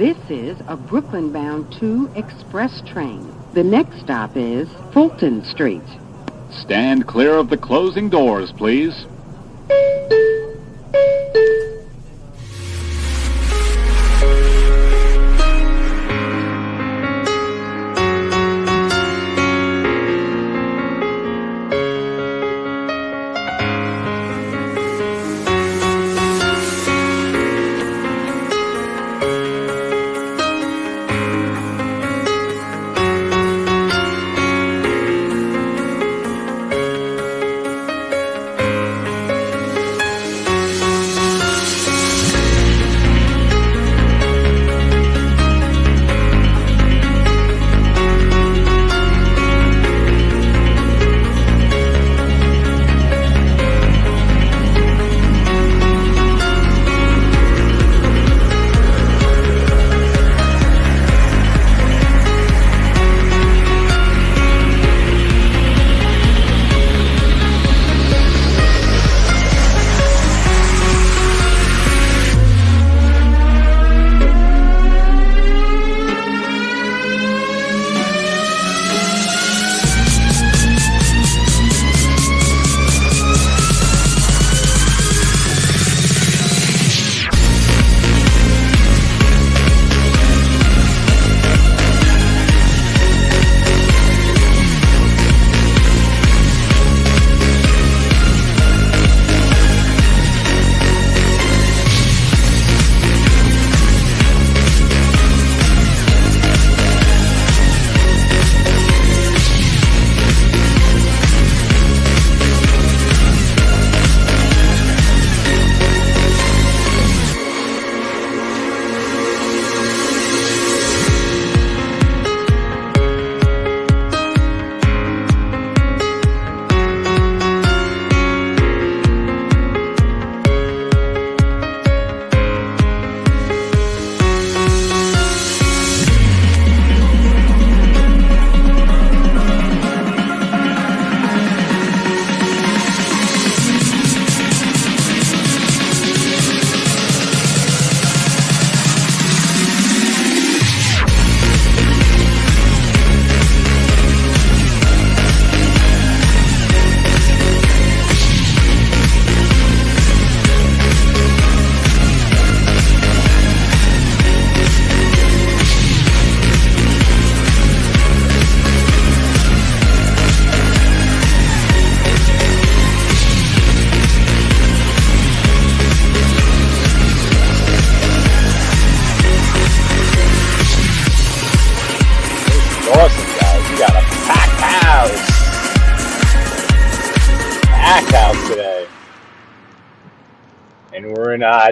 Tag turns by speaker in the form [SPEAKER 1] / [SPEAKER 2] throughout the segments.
[SPEAKER 1] This is a Brooklyn-bound 2 express train. The next stop is Fulton Street.
[SPEAKER 2] Stand clear of the closing doors, please.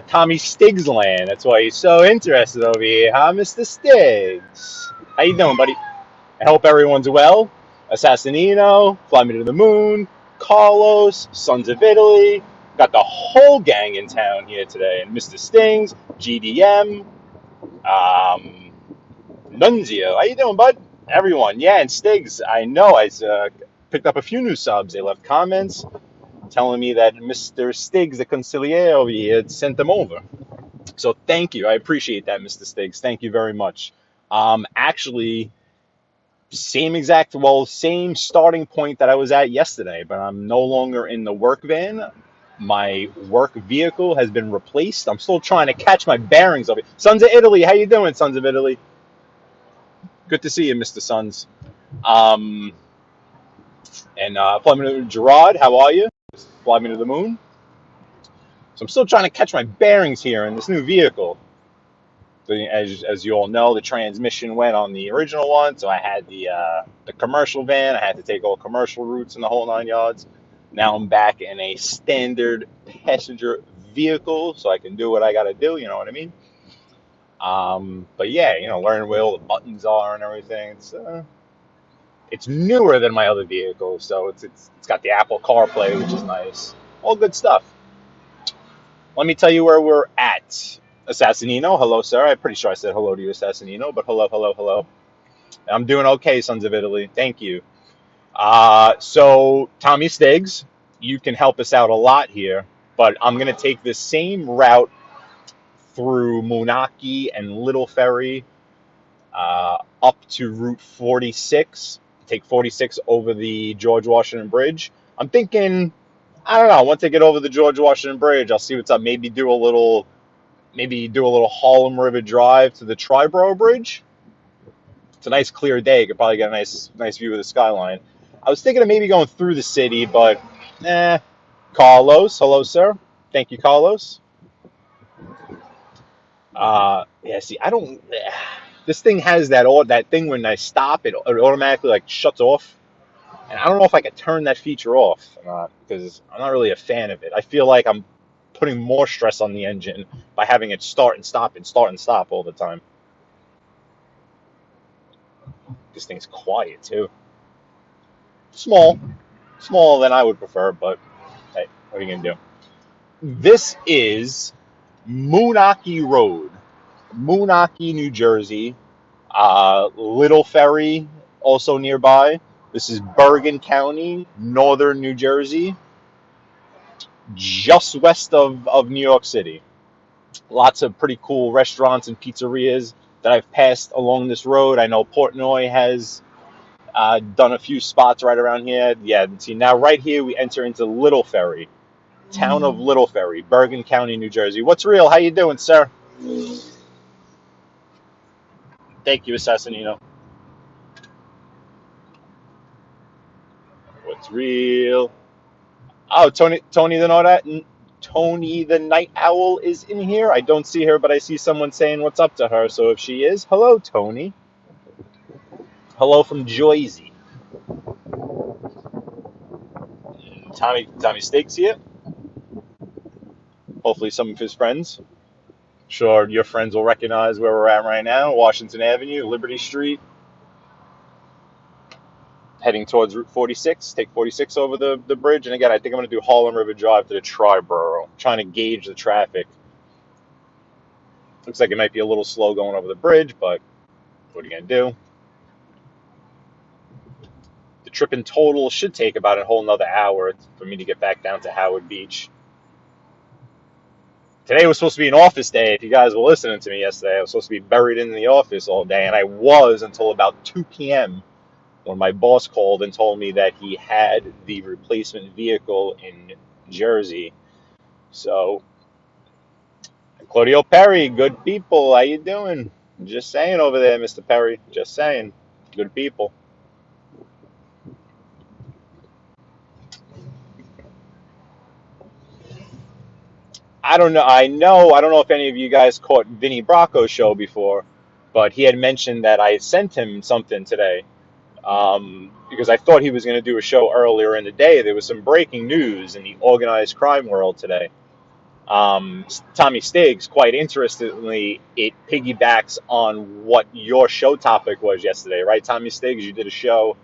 [SPEAKER 3] Tommy Stiggs land. That's why he's so interested over here, huh, Mr. Stiggs? How you doing, buddy? I hope everyone's well. Assassinino, Fly Me to the Moon, Carlos, Sons of Italy. Got the whole gang in town here today. And Mr. Stings, GDM, Nunzio. How you doing, bud? Everyone. Yeah, and Stiggs, I know I picked up a few new subs. They left comments telling me that Mr. Stiggs, the consigliere over here, had sent them over. So thank you. I appreciate that, Mr. Stiggs. Thank you very much. Actually, same starting point that I was at yesterday, but I'm no longer in the work van. My work vehicle has been replaced. I'm still trying to catch my bearings of it. Sons of Italy, how you doing, Sons of Italy? Good to see you, Mr. Sons. And Fly Me to Gerard, how are you? Fly Me to the Moon. So I'm still trying to catch my bearings here in this new vehicle. So as you all know, the transmission went on the original one, so I had the commercial van. I had to take all commercial routes and the whole 9 yards. Now I'm back in a standard passenger vehicle, so I can do what I got to do. You know what I mean? But yeah, learning where all the buttons are and everything. It's newer than my other vehicle, so it's got the Apple CarPlay, which is nice. All good stuff. Let me tell you where we're at. Assassinino, hello, sir. I'm pretty sure I said hello to you, Assassinino, but hello. I'm doing okay, Sons of Italy. Thank you. So, Tommy Stiggs, you can help us out a lot here, but I'm going to take the same route through Moonachie and Little Ferry, up to Route 46. Take 46 over the George Washington Bridge. I'm thinking, I don't know, once I get over the George Washington Bridge, I'll see what's up. Maybe do a little Harlem River Drive to the Triborough Bridge. It's a nice clear day. You could probably get a nice view of the skyline. I was thinking of maybe going through the city, but Carlos, hello, sir. Thank you, Carlos. Yeah, see, I don't. This thing has that thing when I stop, it automatically like shuts off, and I don't know if I can turn that feature off because I'm not really a fan of it. I feel like I'm putting more stress on the engine by having it start and stop all the time. This thing's quiet too. Smaller than I would prefer, but hey, what are you gonna do? This is Moonachie Road, Moonachie, New Jersey. Little Ferry, also nearby. This is Bergen County, northern New Jersey, just west of New York City. Lots of pretty cool restaurants and pizzerias that I've passed along this road. I know Portnoy has done a few spots right around here. Yeah, see, now right here we enter into Little Ferry, town of Little Ferry, Bergen County, New Jersey. What's real? How you doing, sir? Thank you, Assassinino. What's real? Oh, Tony the Night Owl is in here. I don't see her, but I see someone saying what's up to her. So if she is, hello, Tony. Hello from Jersey. Tommy Steaks here. Hopefully some of his friends. Sure, your friends will recognize where we're at right now. Washington Avenue, Liberty Street. Heading towards Route 46. Take 46 over the bridge. And again, I think I'm going to do Harlem River Drive to the Triborough. Trying to gauge the traffic. Looks like it might be a little slow going over the bridge, but what are you going to do? The trip in total should take about a whole nother hour for me to get back down to Howard Beach. Today was supposed to be an office day. If you guys were listening to me yesterday, I was supposed to be buried in the office all day, and I was until about 2 p.m. when my boss called and told me that he had the replacement vehicle in Jersey. So, Claudio Perry, good people, how you doing? Just saying over there, Mr. Perry. Just saying, good people. I don't know. I don't know if any of you guys caught Vinny Bracco's show before, but he had mentioned that I sent him something today because I thought he was going to do a show earlier in the day. There was some breaking news in the organized crime world today. Tommy Stiggs, quite interestingly, it piggybacks on what your show topic was yesterday, right? Tommy Stiggs, you did a show,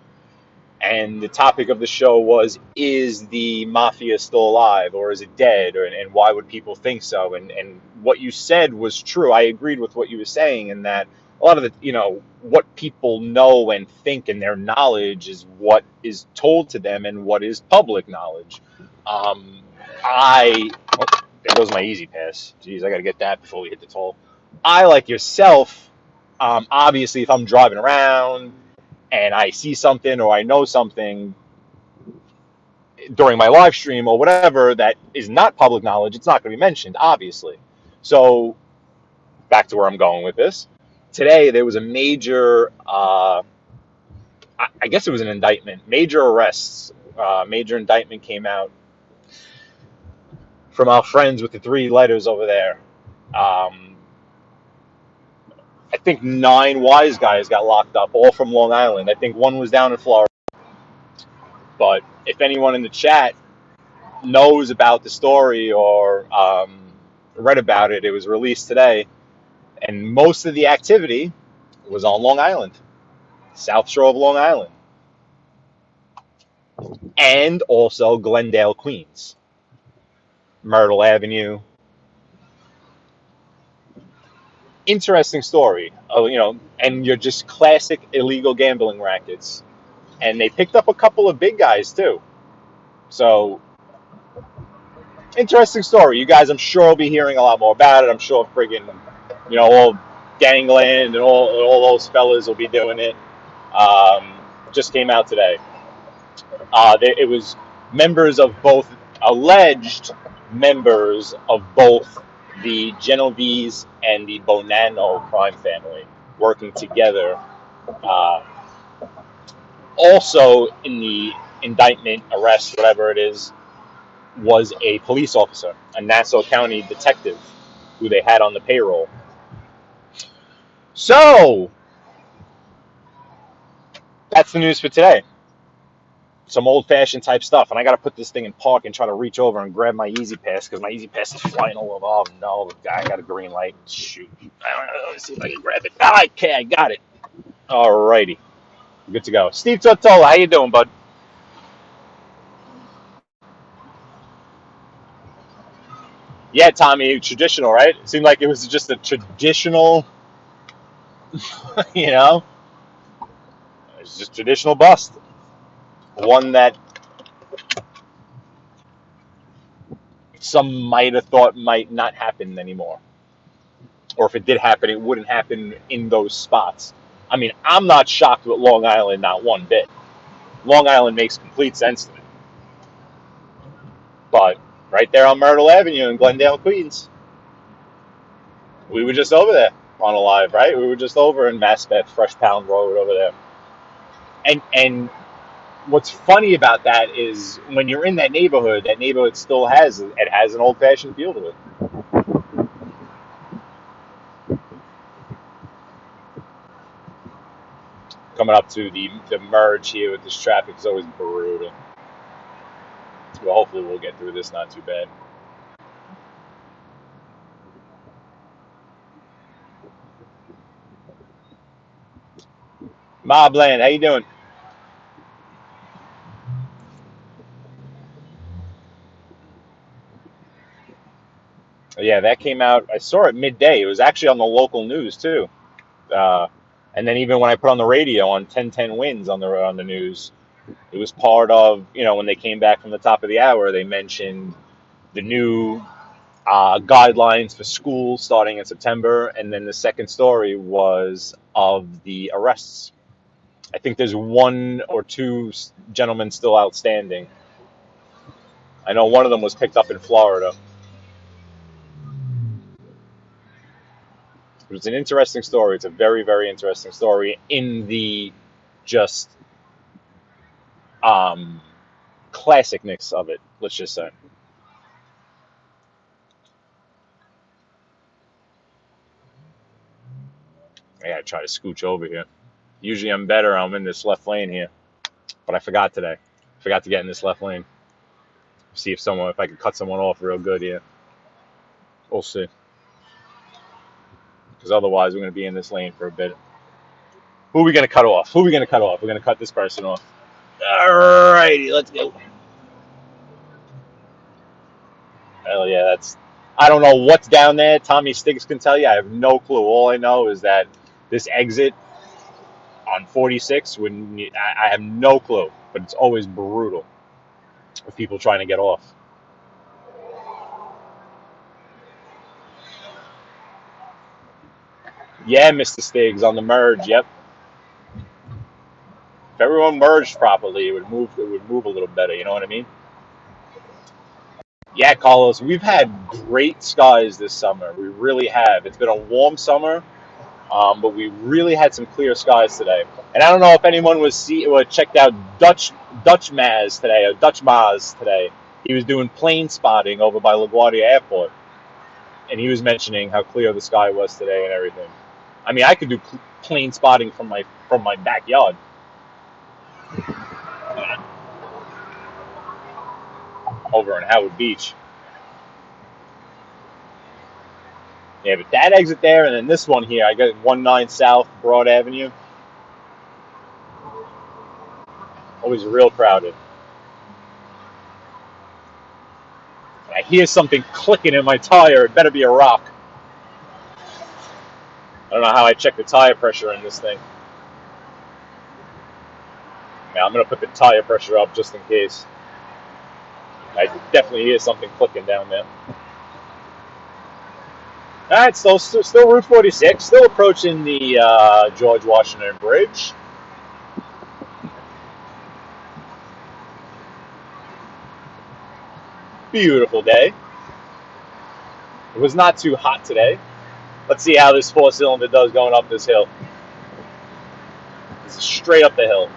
[SPEAKER 3] and the topic of the show was, is the Mafia still alive, or is it dead, and why would people think so? And what you said was true. I agreed with what you were saying, in that a lot of the, what people know and think and their knowledge is what is told to them and what is public knowledge. There goes my Easy Pass. Jeez, I got to get that before we hit the toll. I, like yourself, obviously, if I'm driving around and I see something or I know something during my live stream or whatever that is not public knowledge, it's not going to be mentioned, obviously. So, back to where I'm going with this. Today, there was a major, I guess it was an indictment, major arrests. Major indictment came out from our friends with the 3 letters over there. I think 9 wise guys got locked up, all from Long Island. I think one was down in Florida. But if anyone in the chat knows about the story or read about it, it was released today. And most of the activity was on Long Island, South Shore of Long Island. And also Glendale, Queens. Myrtle Avenue. Interesting story, and you're just classic illegal gambling rackets. And they picked up a couple of big guys too. So Interesting story. You guys, I'm sure, will be hearing a lot more about it. I'm sure friggin', all Gangland and all those fellas will be doing it. Just came out today. It was members of both, alleged members of both the Genovese and the Bonanno crime family working together. Also in the indictment, arrest, whatever it is, was a police officer, a Nassau County detective who they had on the payroll. So, that's the news for today. Some old-fashioned type stuff. And I got to put this thing in park and try to reach over and grab my Easy Pass because my Easy Pass is flying all over. Oh, no, the guy got a green light. Shoot. Let's see if I can grab it. Okay, I got it. All righty. Good to go. Steve Tortola, how you doing, bud? Yeah, Tommy, traditional, right? It seemed like it was just a traditional, it's just traditional bust. One that some might have thought might not happen anymore. Or if it did happen, it wouldn't happen in those spots. I mean, I'm not shocked with Long Island, not one bit. Long Island makes complete sense to me. But right there on Myrtle Avenue in Glendale, Queens, we were just over there on a live, right? We were just over in Maspeth, Fresh Pound Road over there. And what's funny about that is when you're in that neighborhood still has an old-fashioned feel to it. Coming up to the merge here with this traffic is always brutal. Well, hopefully we'll get through this not too bad. Mobland, how you doing? Yeah, that came out. I saw it midday. It was actually on the local news too. And then even when I put on the radio on 1010 Wins on the news, it was part of, when they came back from the top of the hour, they mentioned the new guidelines for school starting in September, and then the second story was of the arrests. I think there's one or two gentlemen still outstanding. I know one of them was picked up in Florida. It's an interesting story. It's a very, very interesting story in the just classicness of it, let's just say. I gotta try to scooch over here. Usually I'm better. I'm in this left lane here, but I forgot today. Forgot to get in this left lane. See if I could cut someone off real good here. We'll see. Because otherwise we're gonna be in this lane for a bit. Who are we gonna cut off? We're gonna cut this person off. Alrighty, let's go. Hell yeah, I don't know what's down there. Tommy Stiggs can tell you. I have no clue. All I know is that this exit on 46, I have no clue, but it's always brutal with people trying to get off. Yeah, Mr. Stiggs on the merge. Yep. If everyone merged properly, it would move a little better. You know what I mean? Yeah, Carlos, we've had great skies this summer. We really have. It's been a warm summer, but we really had some clear skies today. And I don't know if anyone checked out Dutch Maz today, or Dutch Maz today. He was doing plane spotting over by LaGuardia Airport, and he was mentioning how clear the sky was today and everything. I mean, I could do plane spotting from my backyard. Over in Howard Beach. Yeah, but that exit there, and then this one here, I got 19 South Broad Avenue. Always real crowded. I hear something clicking in my tire. It better be a rock. I don't know how I check the tire pressure in this thing. Yeah, I'm going to put the tire pressure up just in case. I definitely hear something clicking down there. All right, still Route 46, still approaching the George Washington Bridge. Beautiful day. It was not too hot today. Let's see how this four-cylinder does going up this hill. This is straight up the hill.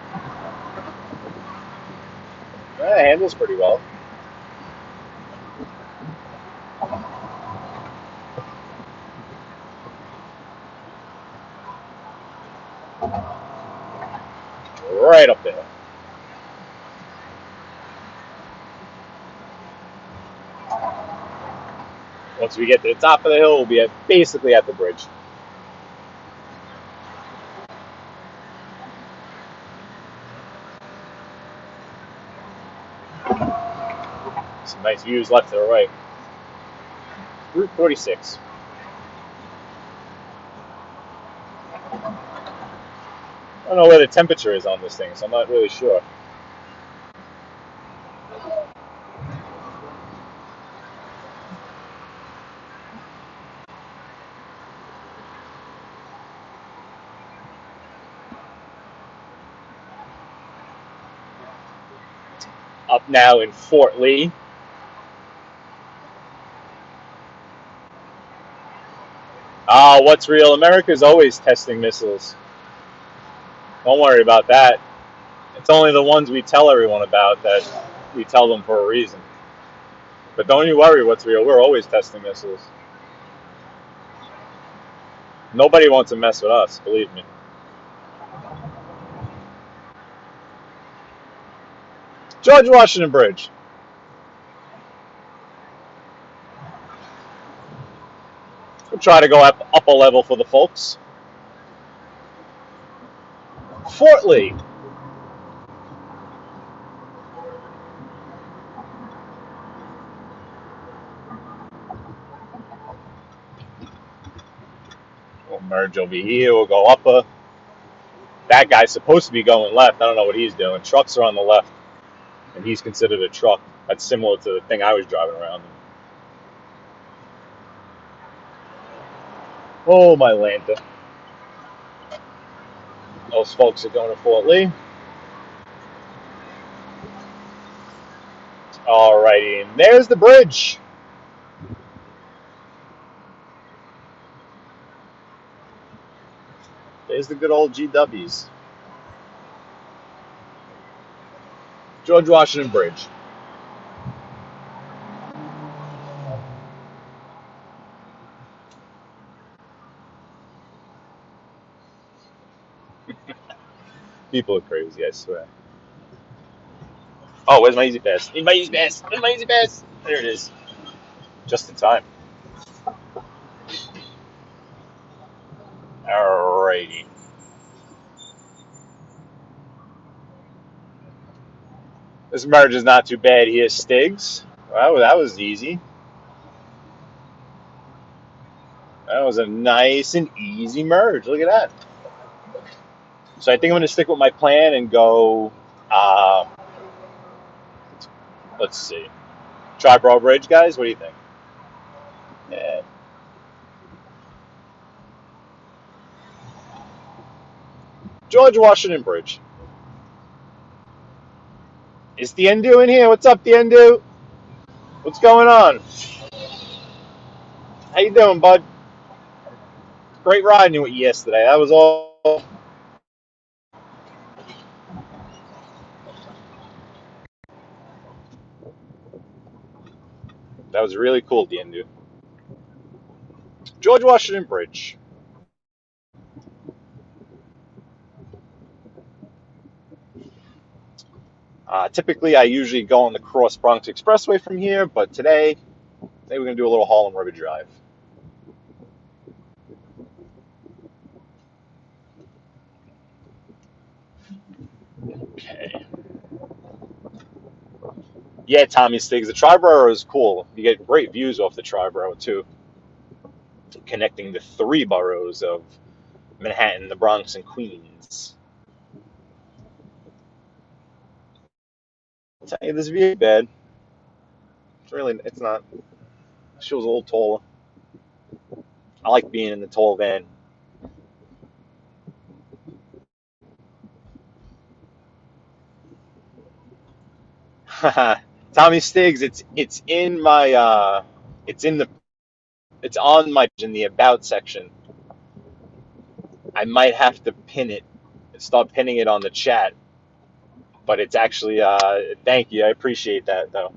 [SPEAKER 3] It handles pretty well. Right up the hill. Once we get to the top of the hill, we'll be basically at the bridge. Some nice views left to the right. Route 46. I don't know where the temperature is on this thing, so I'm not really sure. Up now in Fort Lee. What's real? America's always testing missiles. Don't worry about that. It's only the ones we tell everyone about that we tell them for a reason. But don't you worry, what's real? We're always testing missiles. Nobody wants to mess with us, believe me. George Washington Bridge. We'll try to go up a level for the folks. Fort Lee. We'll merge over here. We'll go up. That guy's supposed to be going left. I don't know what he's doing. Trucks are on the left, and he's considered a truck. That's similar to the thing I was driving around in. Oh, my Lanta. Those folks are going to Fort Lee. Alrighty, and there's the bridge. There's the good old GWs. George Washington Bridge. People are crazy, I swear. Oh, where's my Easy Pass? Need my Easy Pass. Need my Easy Pass. There it is. Just in time. Alrighty. This merge is not too bad here, Stiggs. Wow, that was easy. That was a nice and easy merge. Look at that. So I think I'm going to stick with my plan and go, let's see. Triborough Bridge, guys? What do you think? Yeah. George Washington Bridge. Is the Endu in here? What's up, the Endu? What's going on? How you doing, bud? Great riding with you yesterday. That was all. That was really cool, the Endu. George Washington Bridge. Typically, I usually go on the Cross Bronx Expressway from here, but today we're going to do a little Harlem River Drive. Okay. Yeah, Tommy Stiggs. The Triborough is cool. You get great views off the Triborough, too. Connecting the three boroughs of Manhattan, the Bronx, and Queens. I'll tell you, this view is bad. It's not. She was a little taller. I like being in the tall van. Tommy Stiggs, it's in my it's on my in the about section. I might have to pin it, start pinning it on the chat, but it's actually thank you, I appreciate that though.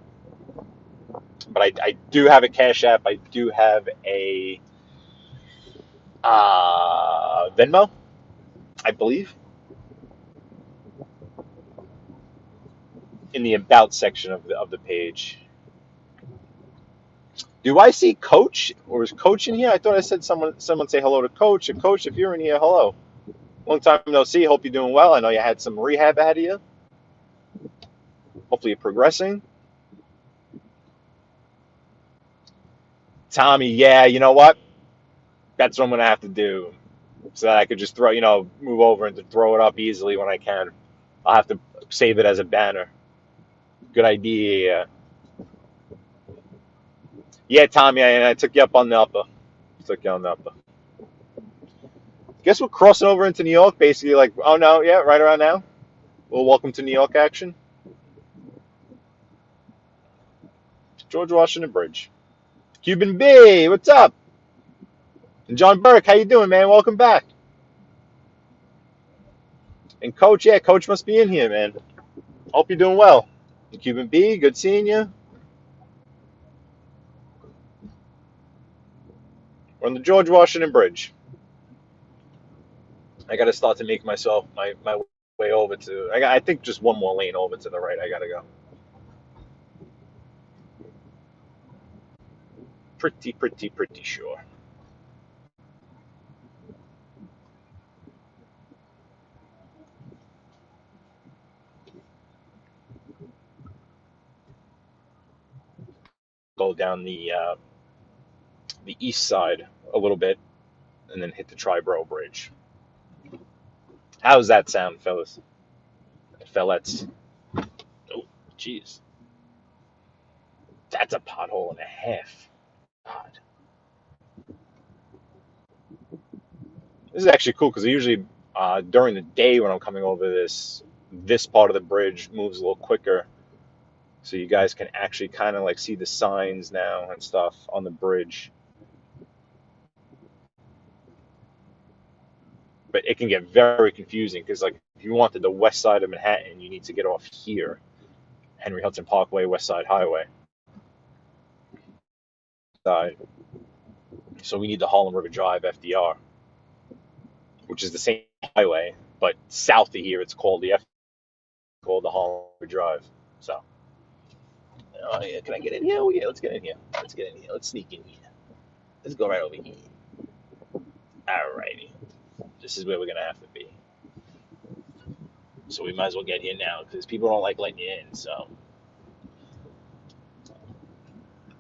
[SPEAKER 3] But I do have a Cash App. I do have a Venmo, I believe, in the about section of the page. Do I see Coach, or is Coach in here? I thought I said someone say hello to Coach. And Coach, if you're in here, hello. Long time no see. Hope you're doing well. I know you had some rehab ahead of you. Hopefully you're progressing. Tommy, yeah, you know what? That's what I'm gonna have to do, so that I could just move over and to throw it up easily when I can. I'll have to save it as a banner. Good idea. Yeah, Tommy, I took you up on the upper. Took you on the upper. Guess we're crossing over into New York, basically. Like, oh no, yeah, right around now. Well, welcome to New York action. George Washington Bridge. Cuban B, what's up? And John Burke, how you doing, man? Welcome back. And Coach, yeah, Coach must be in here, man. Hope you're doing well. And Cuban B, good seeing you. We're on the George Washington Bridge. I got to start to make myself my way over to. I think just one more lane over to the right. I got to go. Pretty sure. Go down the east side a little bit, and then hit the Triborough Bridge. How's that sound, fellas? Fellettes. Oh, jeez. That's a pothole and a half. God. This is actually cool because usually during the day when I'm coming over this part of the bridge moves a little quicker, so you guys can actually kind of like see the signs now and stuff on the bridge. But it can get very confusing because, like, if you wanted the west side of Manhattan, you need to get off here, Henry Hudson Parkway, West Side Highway. So we need the Harlem River Drive FDR, which is the same highway, but south of here it's called the Harlem River Drive. So, oh yeah, can I get in here? Oh yeah, let's get in here. Let's get in here. Let's sneak in here. Let's go right over here. Alrighty, this is where we're gonna have to be. So we might as well get here now because people don't like letting you in. So,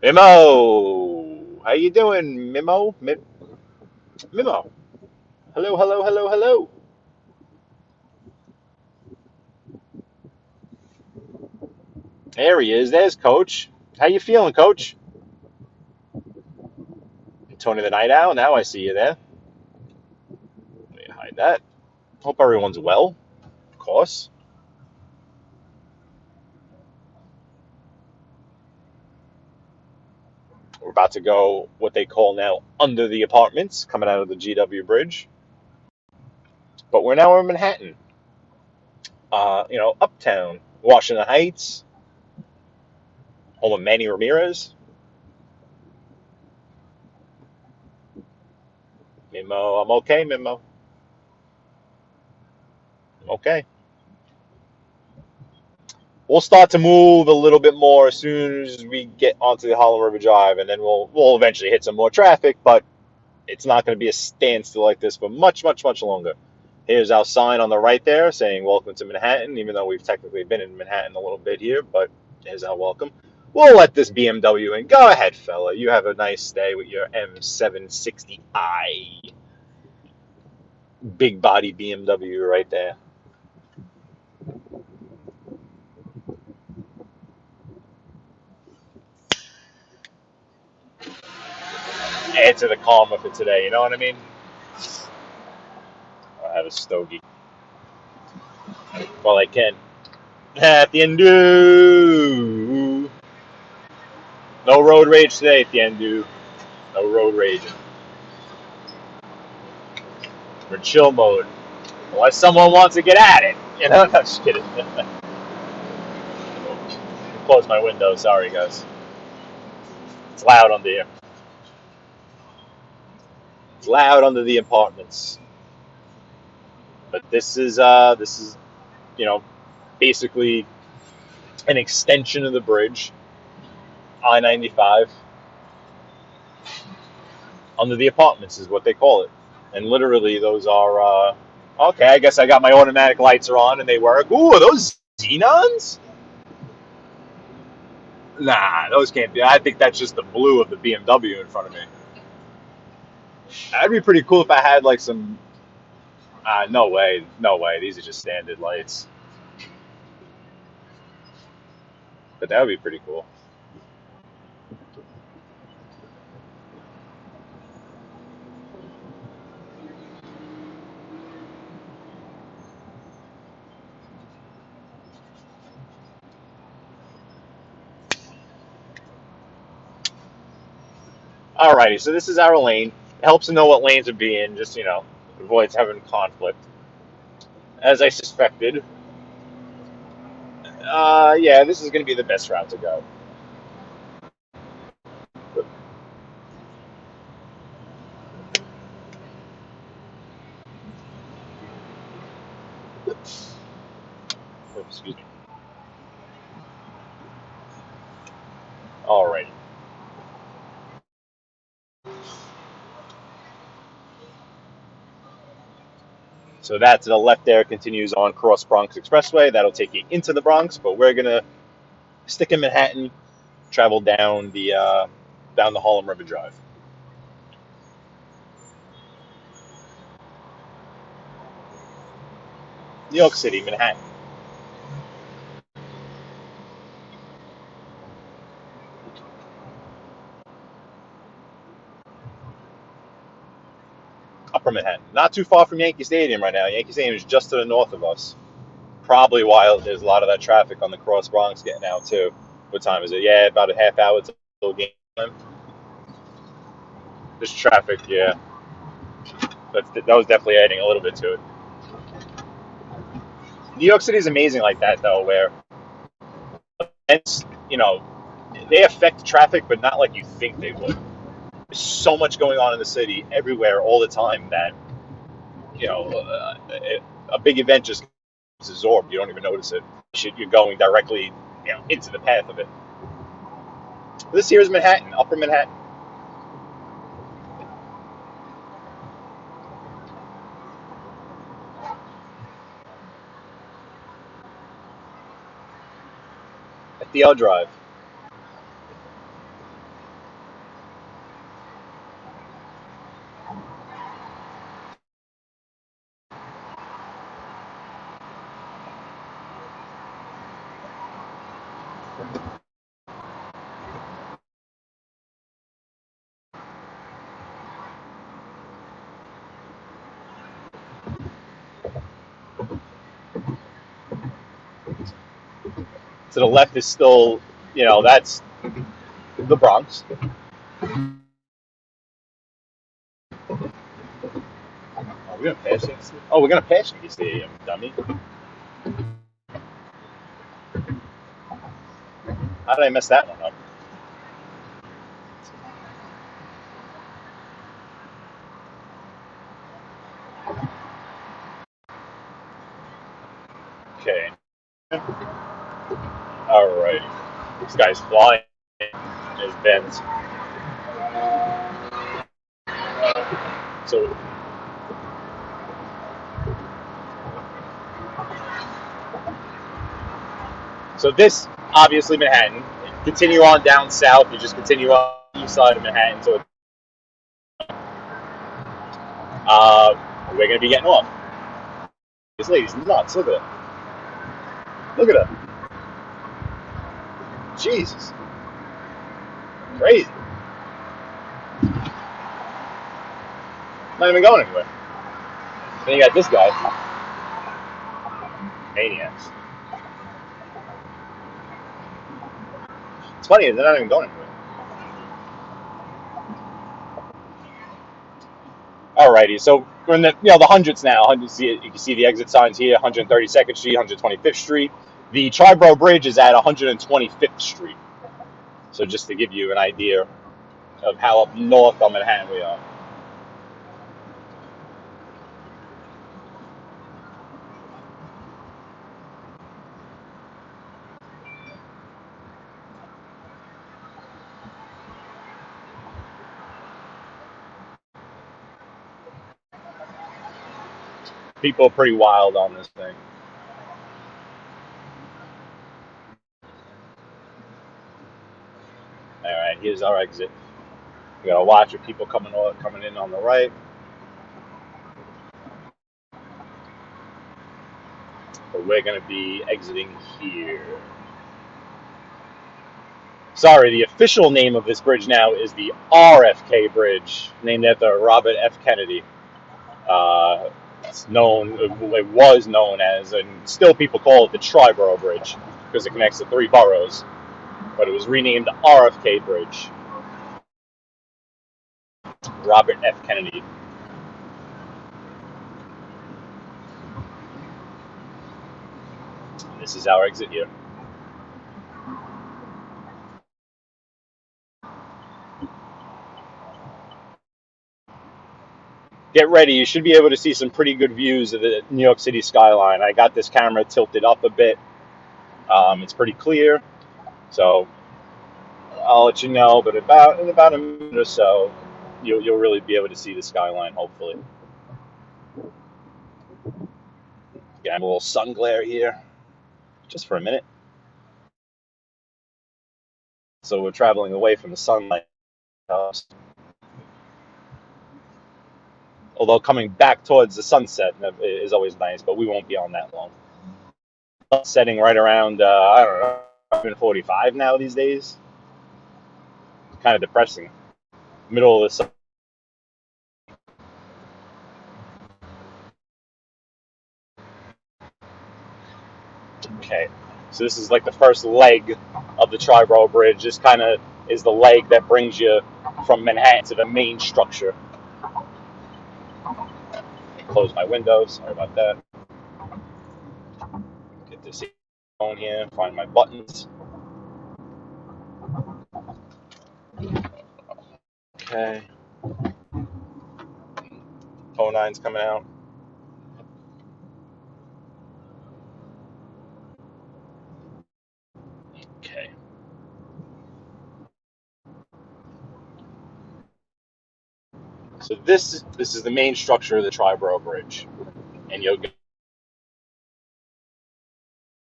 [SPEAKER 3] Mimo, how you doing, Mimo? Mimo, hello. There he is. There's Coach. How you feeling, Coach? Tony the Night Owl. Now I see you there. Let me hide that. Hope everyone's well, of course. We're about to go what they call now under the apartments, coming out of the GW Bridge. But we're now in Manhattan. Uptown, Washington Heights, home of Manny Ramirez. Mimo, I'm okay, Mimo. Okay. We'll start to move a little bit more as soon as we get onto the Harlem River Drive, and then we'll eventually hit some more traffic, but it's not going to be a standstill like this for much longer. Here's our sign on the right there saying welcome to Manhattan, even though we've technically been in Manhattan a little bit here, but here's our welcome. We'll let this BMW in. Go ahead, fella. You have a nice day with your M760i. Big body BMW right there. add to the karma for today. You know what I mean? I'll have a stogie. Well, I can. Happy and do. No road rage today, at the end, dude. No road rage. We're in chill mode. Unless someone wants to get at it. You know? No, just kidding. Close my window. Sorry, guys. It's loud under here. It's loud under the apartments. But this is you know, basically an extension of the bridge, I-95, under the apartments is what they call it. And literally those are, okay, I guess I got my automatic lights are on and they work. Ooh, are those xenons? Nah, those can't be. I think that's just the blue of the BMW in front of me. That'd be pretty cool if I had like some, no way, no way. These are just standard lights. But that would be pretty cool. Alrighty, so this is our lane. It helps to know what lanes would be in, just, you know, avoids having conflict. As I suspected, yeah, this is going to be the best route to go. Oh, excuse me. Alrighty. So that to the left there continues on Cross Bronx Expressway. That'll take you into the Bronx, but we're going to stick in Manhattan, travel down the Harlem River Drive. New York City, Manhattan. Upper Manhattan. Not too far from Yankee Stadium right now. Yankee Stadium is just to the north of us. Probably why there's a lot of that traffic on the Cross Bronx getting out too. What time is it? Yeah, about a half hour till game time. This traffic, yeah. That was definitely adding a little bit to it. New York City is amazing like that, though, where events, you know, they affect traffic, but not like you think they would. There's so much going on in the city everywhere all the time that, you know, a big event just gets absorbed. You don't even notice it. You're going directly, you know, into the path of it. This here is Manhattan, Upper Manhattan. FDR Drive. To the left is still, you know, that's the Bronx. Oh, we're gonna pass it. Oh, we're gonna pass Yankee Stadium, dummy. How did I mess that one up? Okay. Alright. This guy's flying his Benz. So this, obviously Manhattan. Continue on down south, you just continue on the east side of Manhattan. So we're going to be getting off. This lady's nuts. Look at her. Look at her. Jesus. Crazy. Not even going anywhere. Then you got this guy. Maniacs. It's funny, they're not even going anywhere. Alrighty, so we're in the hundreds now. You can see the exit signs here: 132nd Street, 125th Street. The Triborough Bridge is at 125th Street. So just to give you an idea of how up north on Manhattan we are. People are pretty wild on this thing. All right, here's our exit. We gotta watch for people coming in on the right. But we're gonna be exiting here. Sorry, the official name of this bridge now is the RFK Bridge, named after Robert F. Kennedy. It was known as, and still people call it the Triborough Bridge because it connects the three boroughs. But it was renamed the RFK Bridge. Robert F. Kennedy. And this is our exit here. Get ready, you should be able to see some pretty good views of the New York City skyline. I got this camera tilted up a bit. It's pretty clear, so I'll let you know. But in about a minute or so, you'll really be able to see the skyline, hopefully. Got a little sun glare here, just for a minute. So we're traveling away from the sunlight. Although coming back towards the sunset is always nice, but we won't be on that long. Setting right around, I don't know, 7:45 now these days. Kind of depressing. Middle of the sun. Okay, so this is like the first leg of the Triborough Bridge. This kind of is the leg that brings you from Manhattan to the main structure. Close my window, sorry about that. Get this phone here, find my buttons. Okay. 09's coming out. Okay. So this is the main structure of the Triborough Bridge, and you'll get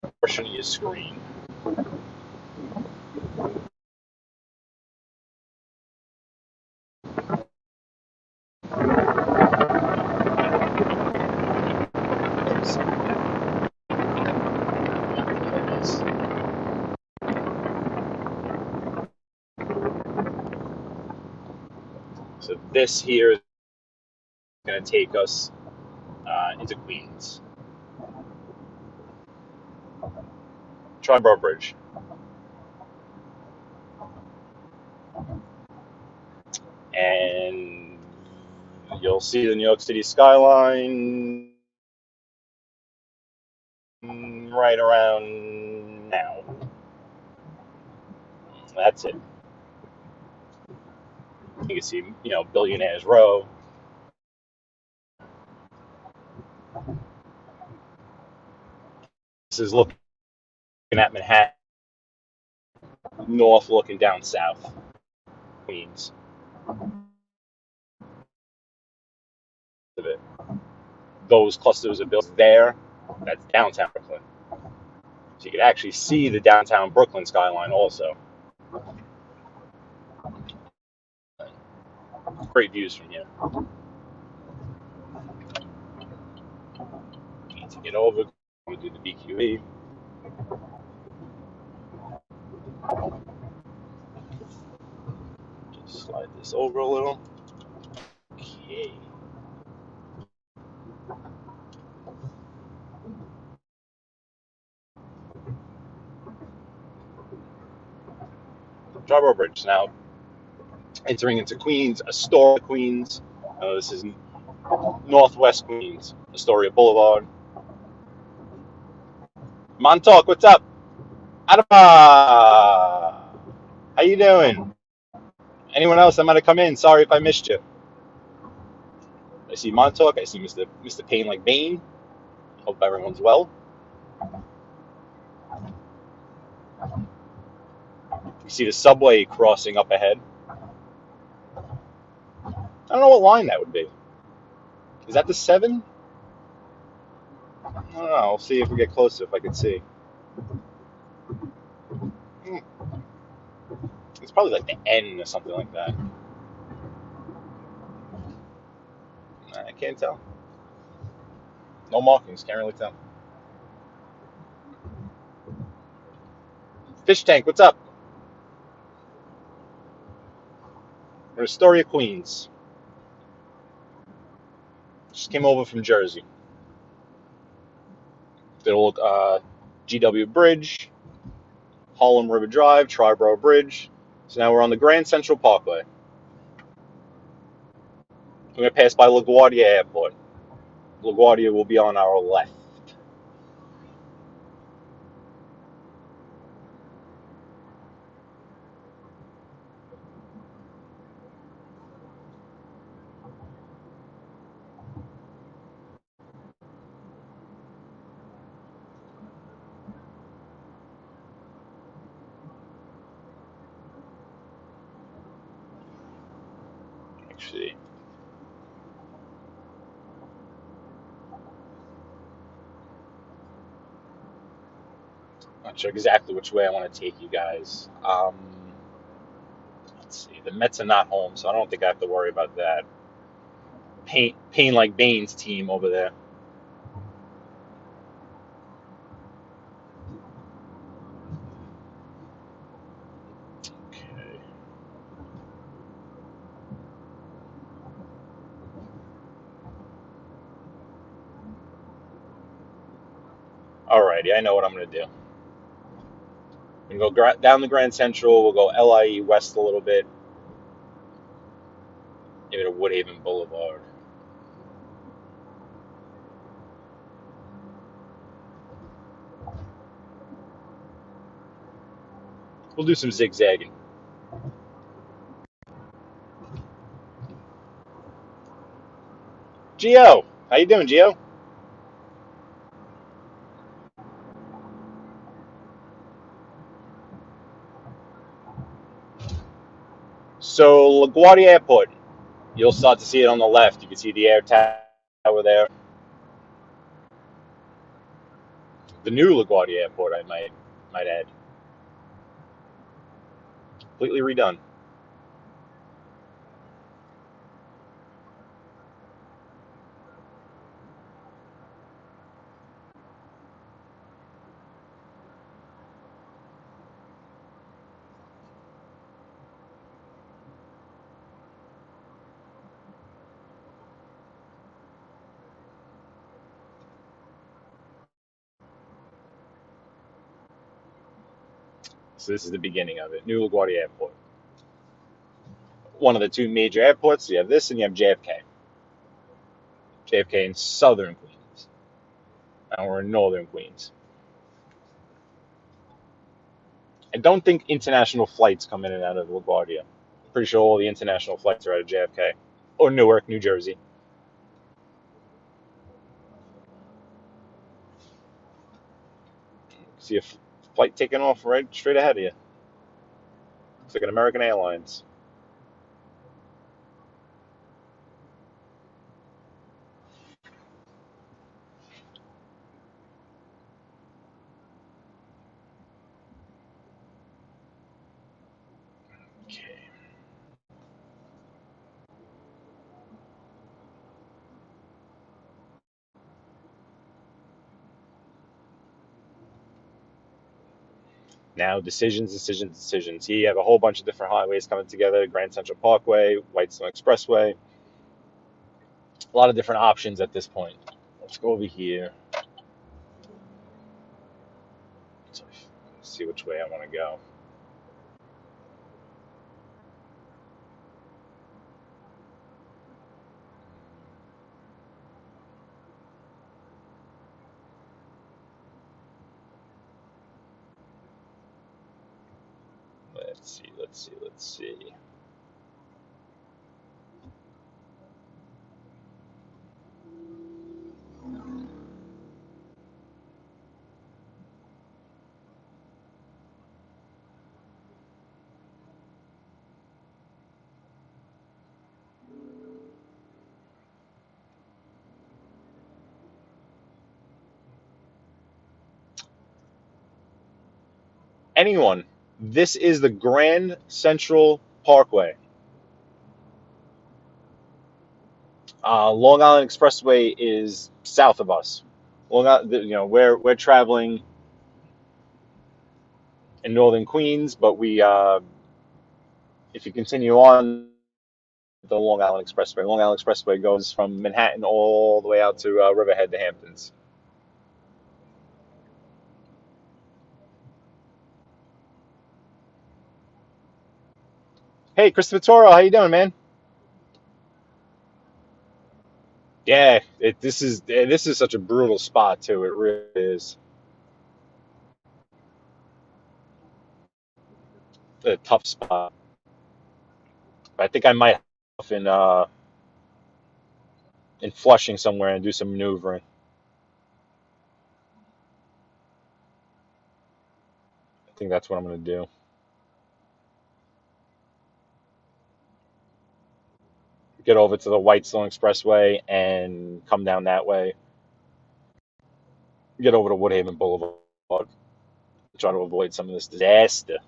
[SPEAKER 3] a portion of your screen. So this here is going to take us into Queens. Triborough Bridge. And you'll see the New York City skyline right around now. That's it. You can see, Billionaires Row. This is looking at Manhattan, north looking down south, Queens. Of it. Those clusters of buildings there, that's downtown Brooklyn. So you can actually see the downtown Brooklyn skyline also. Great views from here. Need to get over, we do the BQE. Just slide this over a little. Okay. Triborough Bridge. Now entering into Queens, Astoria, Queens. This is Northwest Queens, Astoria Boulevard. Montauk, what's up? Adama! How you doing? Anyone else that might have come in? Sorry if I missed you. I see Montauk. I see Mr. Payne like Bane. Hope everyone's well. You see the subway crossing up ahead. I don't know what line that would be. Is that the 7? I don't know. I'll see if we get closer if I can see. It's probably like the N or something like that. I can't tell. No markings. Can't really tell. Fish Tank, what's up? We're in Astoria, Queens. Just came over from Jersey. The old GW Bridge, Harlem River Drive, Triborough Bridge. So now we're on the Grand Central Parkway. We're going to pass by LaGuardia Airport. LaGuardia will be on our left. Actually, not sure exactly which way I want to take you guys. Let's see. The Mets are not home, so I don't think I have to worry about that. Pain like Bane's team over there. Okay. Alrighty, I know what I'm going to do. I'm going to go down the Grand Central. We'll go LIE west a little bit. Maybe to Woodhaven Boulevard. We'll do some zigzagging. Gio, how you doing, Gio? So LaGuardia Airport, you'll start to see it on the left. You can see the air tower there. The new LaGuardia Airport, I might add, completely redone. So this is the beginning of it. New LaGuardia Airport. One of the two major airports. You have this and you have JFK. JFK in southern Queens. Now we're in northern Queens. I don't think international flights come in and out of LaGuardia. I'm pretty sure all the international flights are out of JFK or Newark, New Jersey. See a flight taking off right straight ahead of you. Looks like an American Airlines. Okay. Now decisions. Here you have a whole bunch of different highways coming together. Grand Central Parkway, Whitestone Expressway. A lot of different options at this point. Let's go over here. Let's see which way I want to go. Let's see. Anyone, this is the Grand Central Parkway. Long Island Expressway is south of us. Long Island, we're traveling in northern Queens, but if you continue on the Long Island Expressway goes from Manhattan all the way out to Riverhead, the Hamptons. Hey, Christopher Toro, how you doing, man? Yeah, this is such a brutal spot too. It really is a tough spot. I think I might have in Flushing somewhere and do some maneuvering. I think that's what I'm going to do. Get over to the Whitestone Expressway and come down that way. Get over to Woodhaven Boulevard. Try to avoid some of this disaster.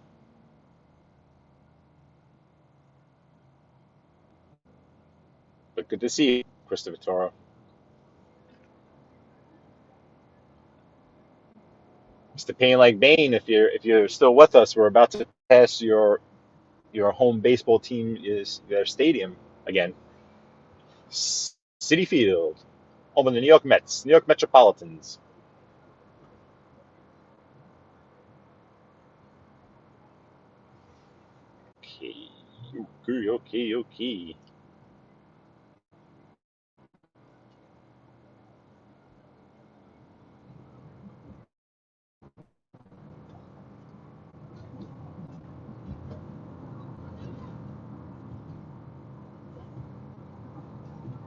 [SPEAKER 3] But good to see you, Christopher Toro. Mr. Pain Like Bane, if you're still with us, we're about to pass your home baseball team is their stadium again. Citi Field, home of the New York Mets, New York Metropolitans. Okay.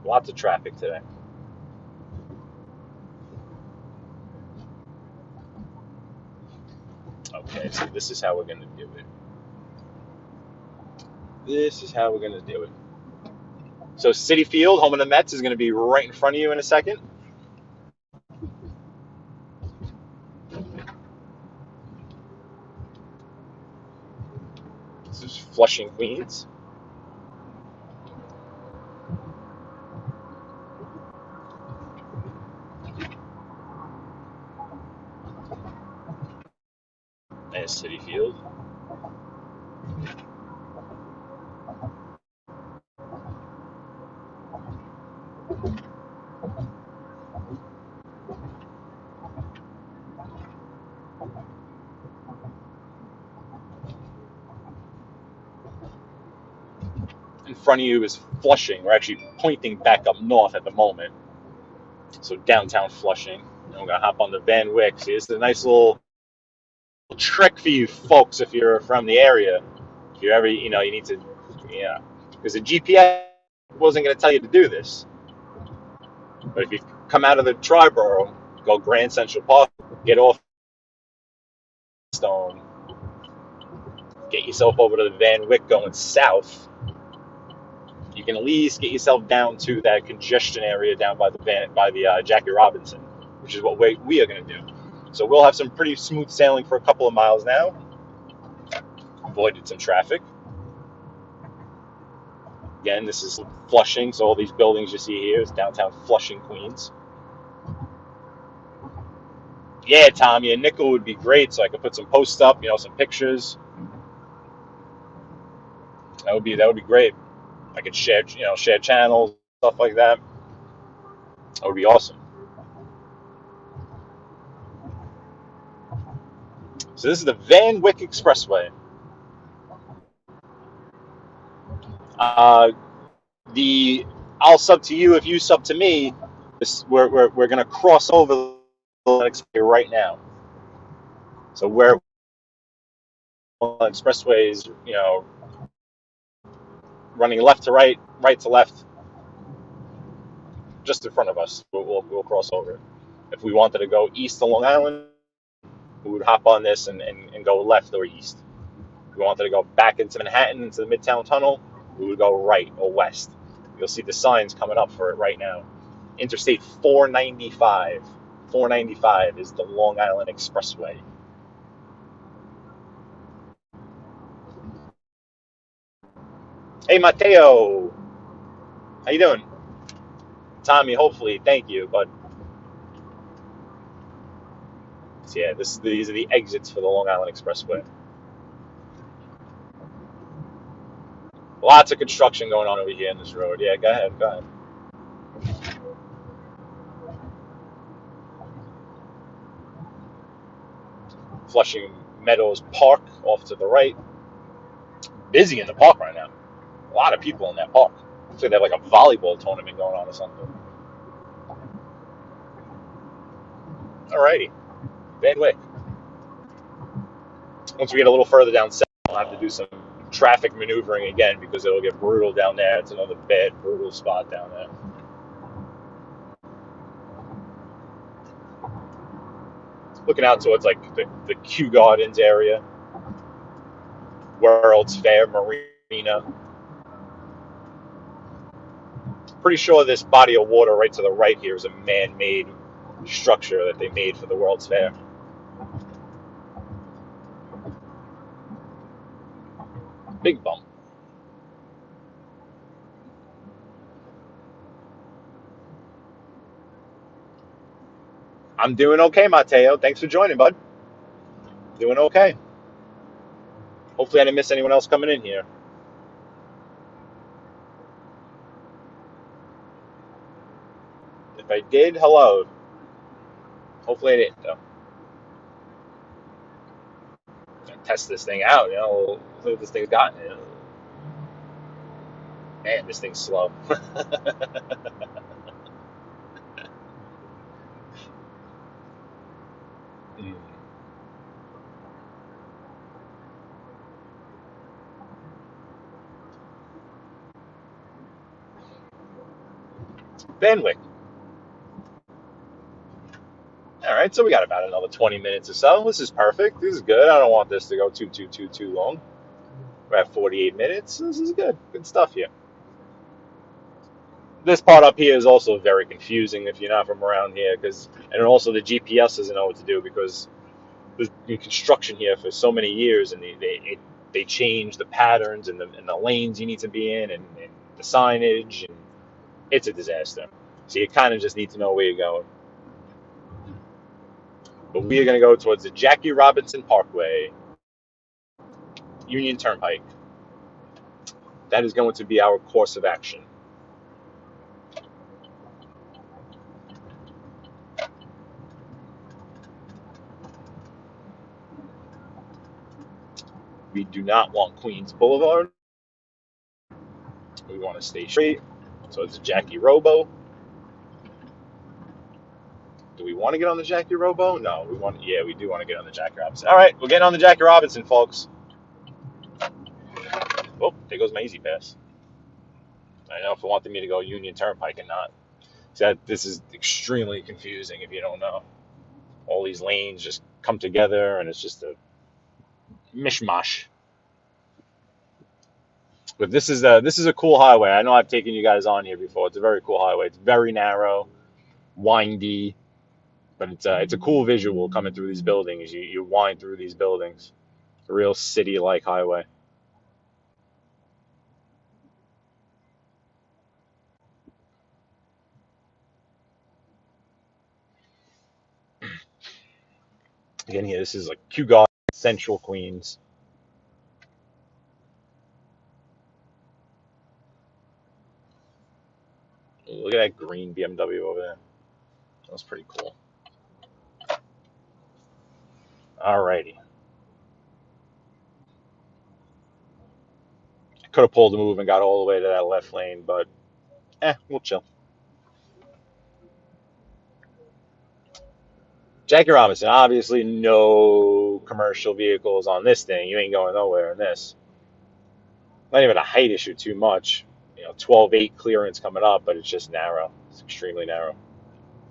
[SPEAKER 3] Lots of traffic today. Okay, so this is how we're going to do it. So Citi Field, home of the Mets, is going to be right in front of you in a second. This is Flushing, Queens. There's Citi Field. In front of you is Flushing. We're actually pointing back up north at the moment. So downtown Flushing. And we're going to hop on the Van Wyck. See, this is a nice little trick for you folks if you're from the area. If you ever, you need to, because the GPS wasn't going to tell you to do this. But if you come out of the Triborough, go Grand Central Park, get off Stone, get yourself over to the Van Wyck going south, you can at least get yourself down to that congestion area down by the Jackie Robinson, which is what we are going to do. So we'll have some pretty smooth sailing for a couple of miles now. Avoided some traffic. Again, this is Flushing, so all these buildings you see here is downtown Flushing, Queens. Yeah, Tom, a nickel would be great, so I could put some posts up, some pictures. That would be great. I could share channels, stuff like that. That would be awesome. So this is the Van Wyck Expressway. I'll sub to you if you sub to me. We're going to cross over the expressway right now. So we're Expressway is, running left to right, right to left, just in front of us. We'll cross over. If we wanted to go east to Long Island, we would hop on this and go left or east. If we wanted to go back into Manhattan, into the Midtown Tunnel, we would go right or west. You'll see the signs coming up for it right now. Interstate 495. 495 is the Long Island Expressway. Hey, Mateo. How you doing? Tommy, hopefully. Thank you, but so yeah, these are the exits for the Long Island Expressway. Lots of construction going on over here in this road. Yeah, go ahead. Flushing Meadows Park off to the right. Busy in the park right now. A lot of people in that park. Looks like they have like a volleyball tournament going on or something. Alrighty. Van Wyck. Once we get a little further down south, we'll have to do some traffic maneuvering again because it'll get brutal down there. It's another bad, brutal spot down there. Looking out towards like the Kew Gardens area, World's Fair Marina. Pretty sure this body of water right to the right here is a man-made structure that they made for the World's Fair. Big bump. I'm doing okay, Mateo. Thanks for joining, bud. Doing okay. Hopefully I didn't miss anyone else coming in here. If I did, hello. Hopefully I didn't, though. Test this thing out, We'll see what this thing's got. Man, this thing's slow. Van Wyck. All right, so we got about another 20 minutes or so. This is perfect. This is good. I don't want this to go too long. We're at 48 minutes. This is good. Good stuff here. This part up here is also very confusing if you're not from around here, and also the GPS doesn't know what to do because there's been construction here for so many years, and they change the patterns and the lanes you need to be in and the signage, and it's a disaster. So you kind of just need to know where you're going. But we are going to go towards the Jackie Robinson Parkway, Union Turnpike. That is going to be our course of action. We do not want Queens Boulevard. We want to stay straight. So it's Jackie Robo. Do we want to get on the Jackie Robo? No, we do want to get on the Jackie Robinson. All right, we're getting on the Jackie Robinson, folks. Oh, there goes my Easy Pass. I know if it wanted me to go Union Turnpike and not. So this is extremely confusing if you don't know. All these lanes just come together, and it's just a mishmash. But this is a cool highway. I know I've taken you guys on here before. It's a very cool highway. It's very narrow, windy, but it's a cool visual coming through these buildings. You wind through these buildings. It's a real city-like highway. Again, here, this is like Kew Gardens, Central Queens. Look at that green BMW over there. That's pretty cool. Alrighty. Could have pulled a move and got all the way to that left lane, but we'll chill. Jackie Robinson, obviously no commercial vehicles on this thing. You ain't going nowhere in this. Not even a height issue too much. 12.8 clearance coming up, but it's just narrow. It's extremely narrow.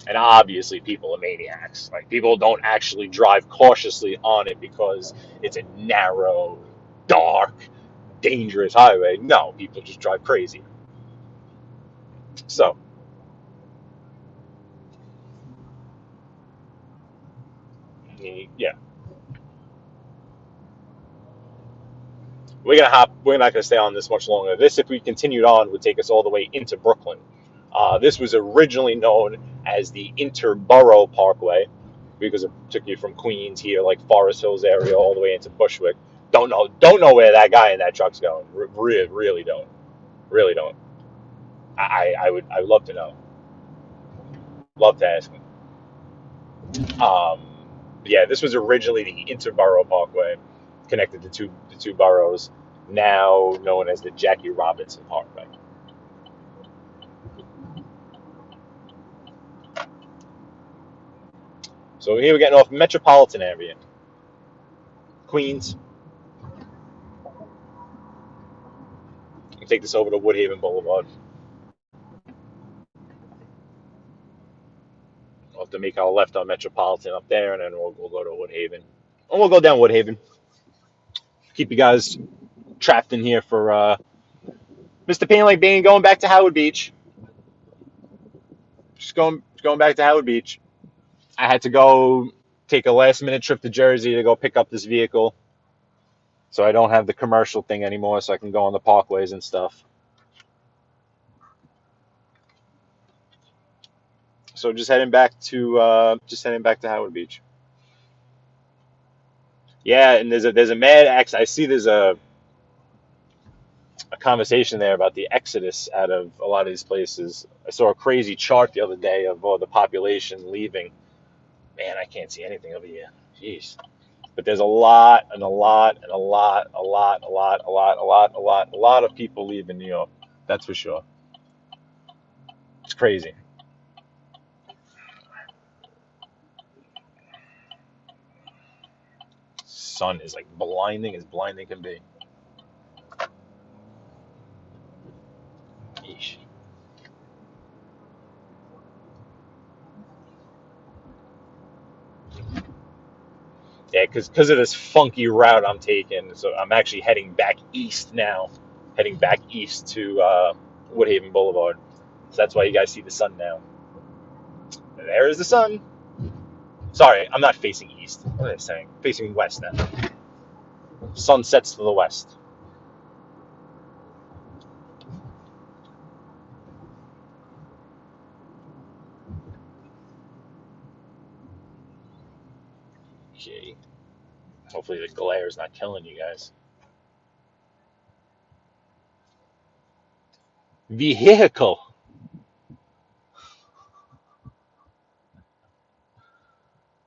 [SPEAKER 3] And obviously people are maniacs. Like, people don't actually drive cautiously on it because it's a narrow, dark, dangerous highway. No, people just drive crazy. So, yeah. We're not gonna stay on this much longer. This, if we continued on, would take us all the way into Brooklyn. This was originally known as the Interborough Parkway because it took you from Queens here, like Forest Hills area, all the way into Bushwick. Don't know where that guy in that truck's going. Really don't. Really don't. I would love to know. Love to ask him. Yeah, this was originally the Interborough Parkway, connected the two boroughs, now known as the Jackie Robinson Parkway. So here we're getting off Metropolitan area, Queens. We take this over to Woodhaven Boulevard. We'll have to make our left on Metropolitan up there, and then we'll go to Woodhaven. And we'll go down Woodhaven. Keep you guys trapped in here for Mr. Painlake Bane going back to Howard Beach. Just going back to Howard Beach. I had to go take a last minute trip to Jersey to go pick up this vehicle. So I don't have the commercial thing anymore, so I can go on the parkways and stuff. So just heading back to Howard Beach. Yeah, and there's a mad I see there's a conversation there about the exodus out of a lot of these places. I saw a crazy chart the other day of the population leaving. Man, I can't see anything over here. Jeez. But there's a lot and a lot and a lot of people leaving New York. That's for sure. It's crazy. Sun is like blinding as blinding can be. Yeesh. Yeah, because of this funky route I'm taking, so I'm actually heading back east now, heading back east to Woodhaven Boulevard. So that's why you guys see the sun now. There is the sun. Sorry, I'm not facing east. What am I saying? Facing west now. Sun sets to the west. Okay. Hopefully the glare is not killing you guys. Vehicle.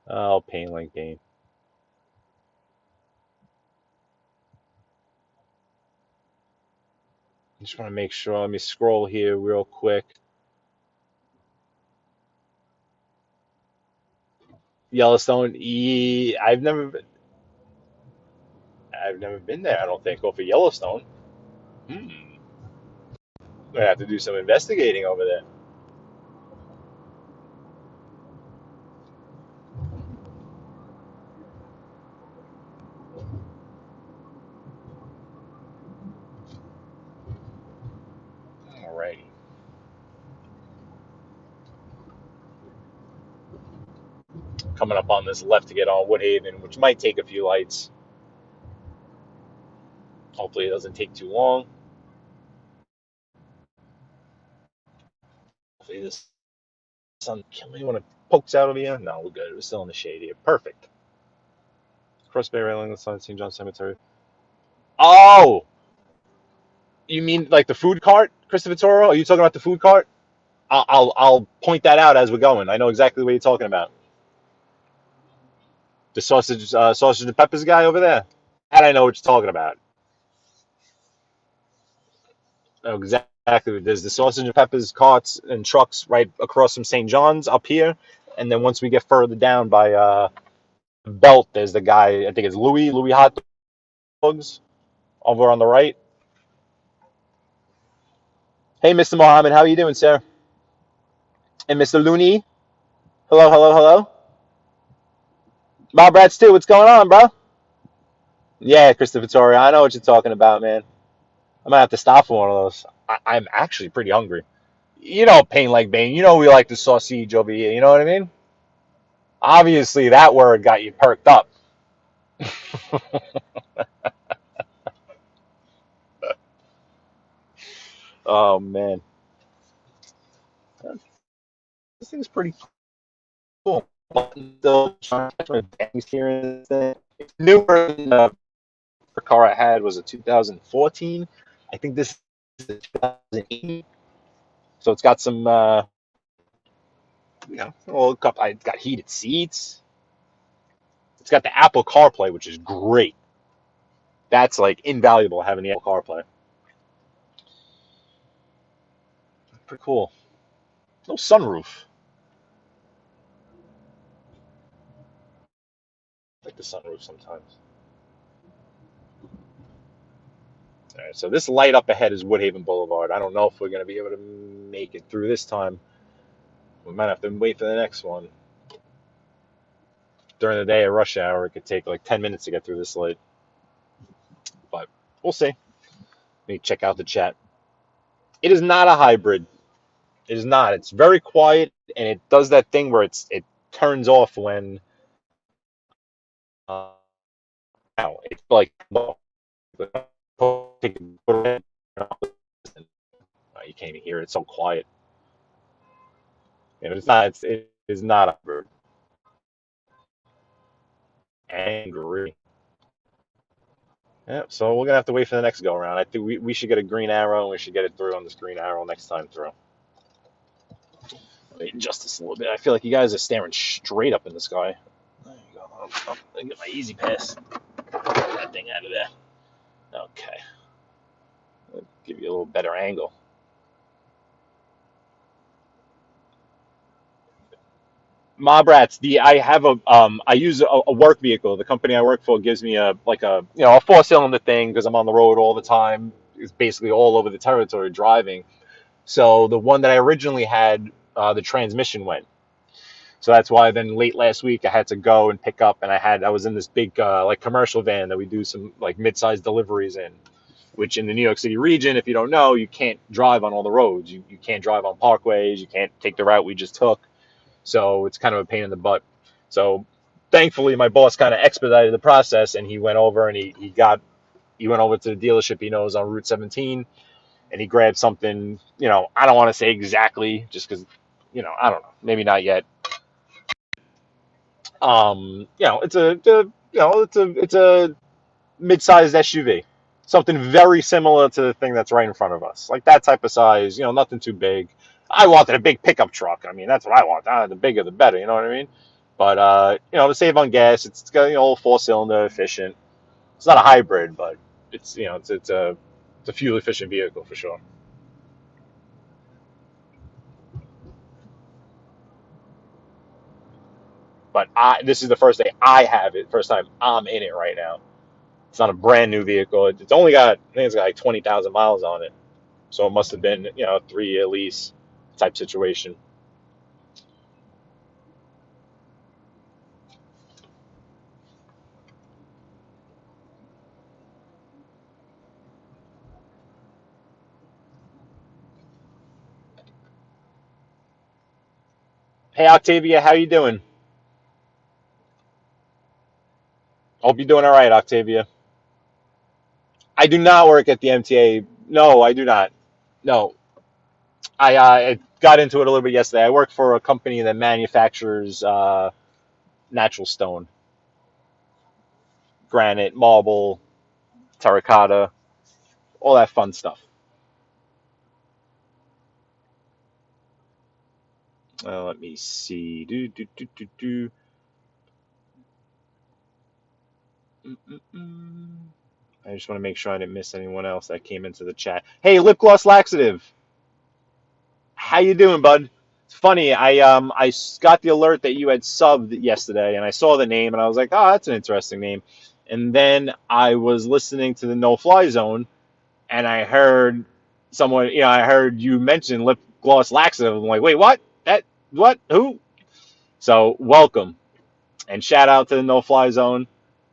[SPEAKER 3] Oh, pain like pain. Just want to make sure. Let me scroll here real quick. Yellowstone. I've never been there. I don't think. Go for Yellowstone. Hmm. I have to do some investigating over there. Alrighty. Coming up on this left to get on Woodhaven, which might take a few lights. Hopefully it doesn't take too long. Hopefully this sun killing me when it pokes out over here. No, we're good. We're still in the shade here. Perfect. Cross Bay railing the side St. John Cemetery. Oh, you mean like the food cart, Christopher Toro? Are you talking about the food cart? I'll point that out as we're going. I know exactly what you're talking about. The sausage and peppers guy over there. And I know what you're talking about. Oh, exactly. There's the sausage and peppers carts and trucks right across from St. John's up here, And then once we get further down by Belt, there's the guy, I think it's Louis Hot Dogs over on the right. Hey, Mr. Mohammed, how are you doing, sir? And Mr. Looney, hello, hello, hello. Bob Rats too, what's going on, bro? Yeah, Christopher Torre, I know what you're talking about, man. I might have to stop for one of those. I'm actually pretty hungry. You know, Pain Like Bane, you know we like the sausage over here, you know what I mean? Obviously, that word got you perked up. Oh, man. This thing's pretty cool. Still trying to catch my bangs here and there. It's newer than the car I had was a 2014. I think this is a 2008. So it's got some, well, it's got heated seats. It's got the Apple CarPlay, which is great. That's like invaluable having the Apple CarPlay. Pretty cool. No sunroof. I like the sunroof sometimes. All right, so this light up ahead is Woodhaven Boulevard. I don't know if we're going to be able to make it through this time. We might have to wait for the next one. During the day at rush hour, it could take like 10 minutes to get through this light. But we'll see. Let me check out the chat. It is not a hybrid. It is not. It's very quiet, and it does that thing where it turns off when it's like you can't even hear it. It's so quiet. It's not. It is not a bird. Angry. Yeah, so we're gonna have to wait for the next go around. I think we should get a green arrow, and we should get it through on this green arrow next time through. Let me adjust this a little bit. I feel like you guys are staring straight up in the sky. There you go. Let me get my easy pass. Get that thing out of there. Okay. I'll give you a little better angle. Mob Rats, I have I use a work vehicle. The company I work for gives me a 4-cylinder thing because I'm on the road all the time. It's basically all over the territory driving. So the one that I originally had, the transmission went. So that's why then late last week I had to go and pick up, and I was in this big like commercial van that we do some like mid-sized deliveries in, which in the New York City region, if you don't know, you can't drive on all the roads. You can't drive on parkways. You can't take the route we just took. So it's kind of a pain in the butt. So thankfully, my boss kind of expedited the process, and he went over and he went over to the dealership he knows on Route 17, and he grabbed something. I don't want to say exactly, just because, I don't know, maybe not yet. It's a mid-sized SUV, something very similar to the thing that's right in front of us, like that type of size. Nothing too big. I wanted a big pickup truck. I mean, that's what I want. The bigger, the better. You know what I mean? But to save on gas, it's got old 4-cylinder, efficient. It's not a hybrid, but it's a fuel efficient vehicle for sure. But this is the first day I have it. First time I'm in it right now. It's not a brand new vehicle. It's only got, I think it's got like 20,000 miles on it. So it must have been, a 3-year lease type situation. Hey, Octavia, how you doing? Hope you're doing all right, Octavia. I do not work at the MTA. No, I do not. No. I got into it a little bit yesterday. I work for a company that manufactures natural stone, granite, marble, terracotta, all that fun stuff. Let me see. I just want to make sure I didn't miss anyone else that came into the chat. Hey, lip gloss laxative. How you doing, bud? It's funny. I got the alert that you had subbed yesterday, and I saw the name, and I was like, oh, that's an interesting name. And then I was listening to the No Fly Zone, and I heard someone, I heard you mention lip gloss laxative. I'm like, wait, what? That what? Who? So welcome and shout out to the No Fly Zone.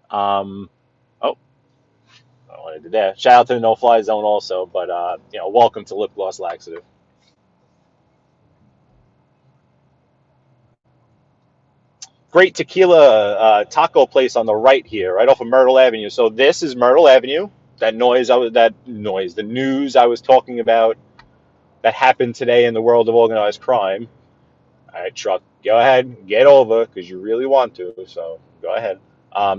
[SPEAKER 3] Oh, I wanted to do that. Shout out to the No Fly Zone also, but welcome to lip gloss laxative. Great tequila taco place on the right here, right off of Myrtle Avenue. So this is Myrtle Avenue. The news I was talking about that happened today in the world of organized crime. All right, truck, go ahead, get over because you really want to. So go ahead.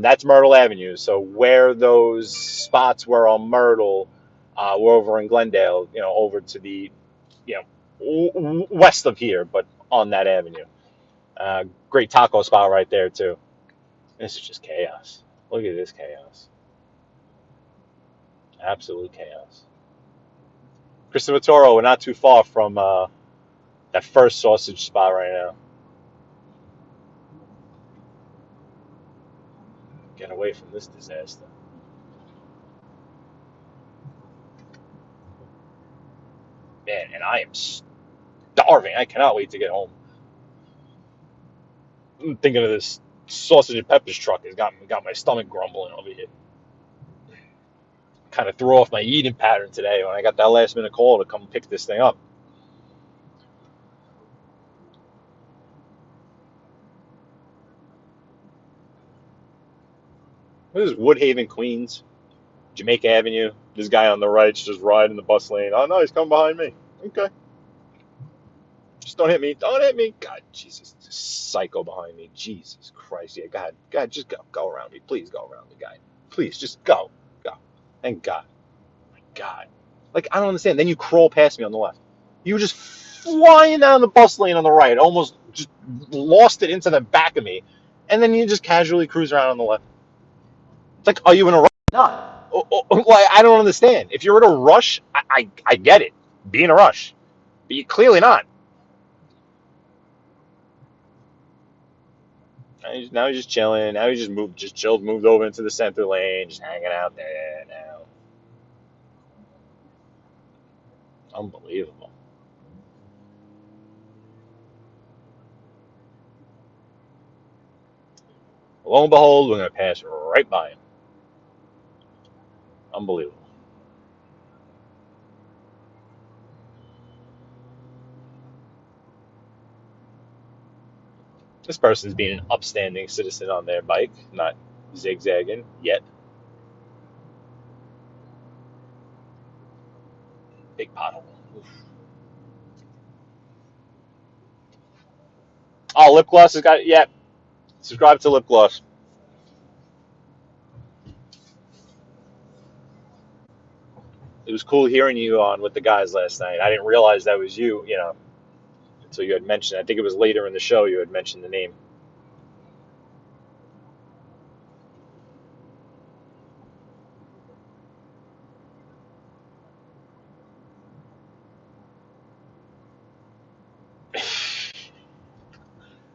[SPEAKER 3] That's Myrtle Avenue. So where those spots were on Myrtle, were over in Glendale. Over to the, west of here, but on that avenue. Great taco spot right there too. This is just chaos. Look at this chaos. Absolute chaos. Christopher Toro, we're not too far from that first sausage spot right now. Get away from this disaster. Man, and I am starving. I cannot wait to get home. I'm thinking of this sausage and peppers truck. It's got my stomach grumbling over here. Kind of threw off my eating pattern today when I got that last minute call to come pick this thing up. This is Woodhaven, Queens, Jamaica Avenue. This guy on the right's just riding the bus lane. Oh no, he's coming behind me. Okay. Just don't hit me. Don't hit me. God, Jesus. This psycho behind me. Jesus Christ. Yeah, go ahead. Go ahead. Just go. Go around me. Please go around the guy. Please, just go. Go. Thank God. My God. Like, I don't understand. Then you crawl past me on the left. You were just flying down the bus lane on the right. Almost just lost it into the back of me. And then you just casually cruise around on the left. It's like, are you in a rush? No. Like, I don't understand. If you're in a rush, I get it. Be in a rush. But you're clearly not. Now he's just chilling. Now he's just chilled, moved over into the center lane, just hanging out there now. Unbelievable. Lo and behold, we're gonna pass right by him. Unbelievable. This person's being an upstanding citizen on their bike, not zigzagging yet. Big pothole. Oof. Oh, lip gloss has got it. Yeah, subscribe to lip gloss. It was cool hearing you on with the guys last night. I didn't realize that was you, until you had mentioned. I think it was later in the show you had mentioned the name.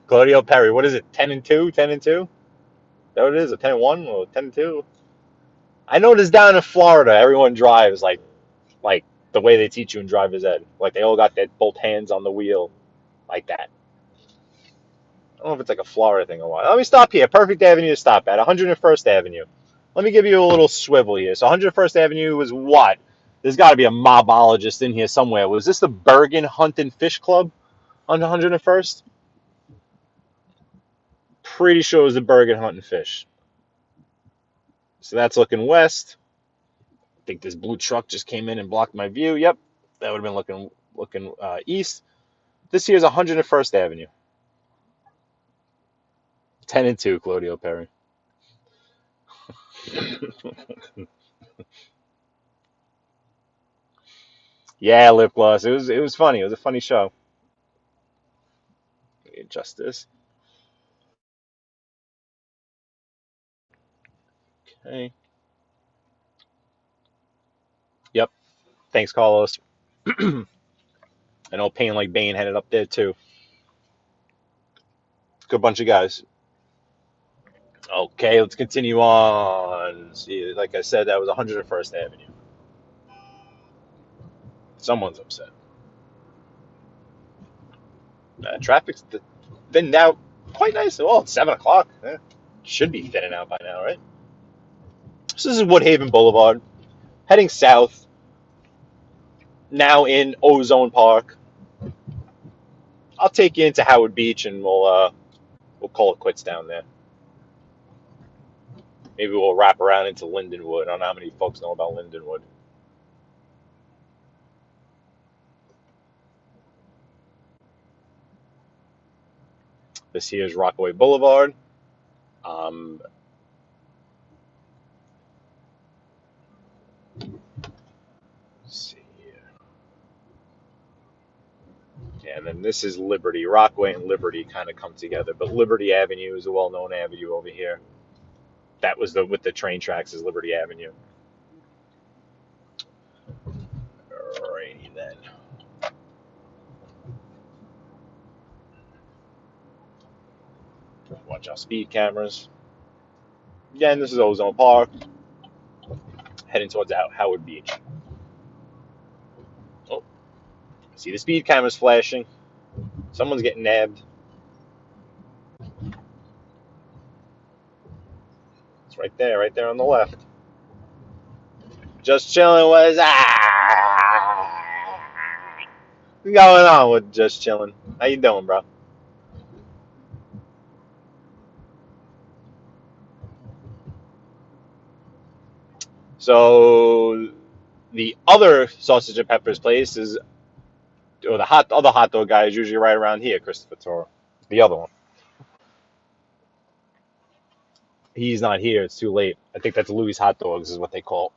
[SPEAKER 3] Claudio Perry. What is it? 10-2? 10-2? Is that what it is? A 10-1 or 10-2? I noticed down in Florida, everyone drives like the way they teach you in driver's ed. Like they all got their both hands on the wheel, like that. I don't know if it's like a Florida thing or what. Let me stop here. Perfect avenue to stop at. 101st Avenue. Let me give you a little swivel here. So 101st Avenue was what? There's got to be a mobologist in here somewhere. Was this the Bergen Hunt and Fish Club on 101st? Pretty sure it was the Bergen Hunt and Fish. So that's looking west. I think this blue truck just came in and blocked my view. Yep, that would have been looking east. This here is 101st Avenue. 10-2, Claudio Perry. Yeah, lip gloss. It was funny. It was a funny show. Let me adjust this. Okay. Yep. Thanks, Carlos. I know Pain Like Bane had it up there too. Good bunch of guys. Okay, let's continue on. See, like I said, that was 101st Avenue. Someone's upset. Traffic's thinned out quite nice. Well, it's 7 o'clock. Should be thinning out by now, right? So this is Woodhaven Boulevard, heading south. Now in Ozone Park. I'll take you into Howard Beach, and we'll call it quits down there. Maybe we'll wrap around into Lindenwood. I don't know how many folks know about Lindenwood. This here is Rockaway Boulevard. Let's see here. Yeah, and then this is Liberty. Rockaway and Liberty kind of come together, but Liberty Avenue is a well-known avenue over here. That was with the train tracks is Liberty Avenue. Alrighty then. Watch our speed cameras. Again, this is Ozone Park. Heading towards Howard Beach. Oh, see the speed cameras flashing. Someone's getting nabbed. It's right there on the left. Just chilling was What's going on with just chilling? How you doing, bro? So the other sausage and peppers place is, or the other hot dog guy is usually right around here, Christopher Toro. The other one. He's not here. It's too late. I think that's Louis Hot Dogs is what they call it.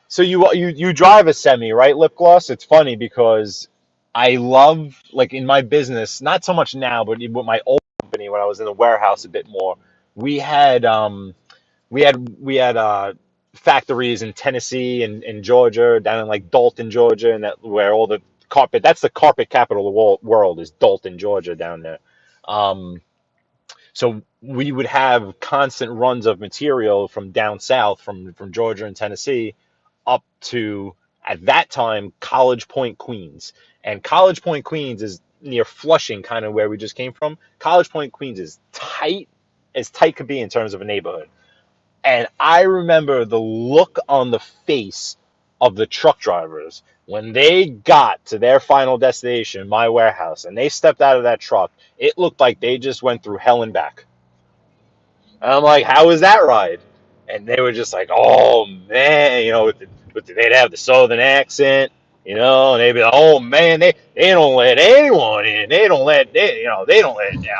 [SPEAKER 3] So you drive a semi, right, Lip Gloss? It's funny because I love, like in my business, not so much now, but with my old company when I was in the warehouse a bit more, we had factories in Tennessee and Georgia, down in like Dalton, Georgia, and that where all the carpet, that's the carpet capital of the world is Dalton, Georgia, down there. So we would have constant runs of material from down south, from Georgia and Tennessee, up to, at that time, College Point, Queens. And College Point, Queens is near Flushing, kind of where we just came from. College Point, Queens is tight, as tight could be in terms of a neighborhood. And I remember the look on the face of the truck drivers when they got to their final destination, my warehouse, and they stepped out of that truck. It looked like they just went through hell and back. And I'm like, how was that ride? And they were just like, oh man, they'd have the southern accent, and they'd be like, oh man, they don't let anyone in. They don't let.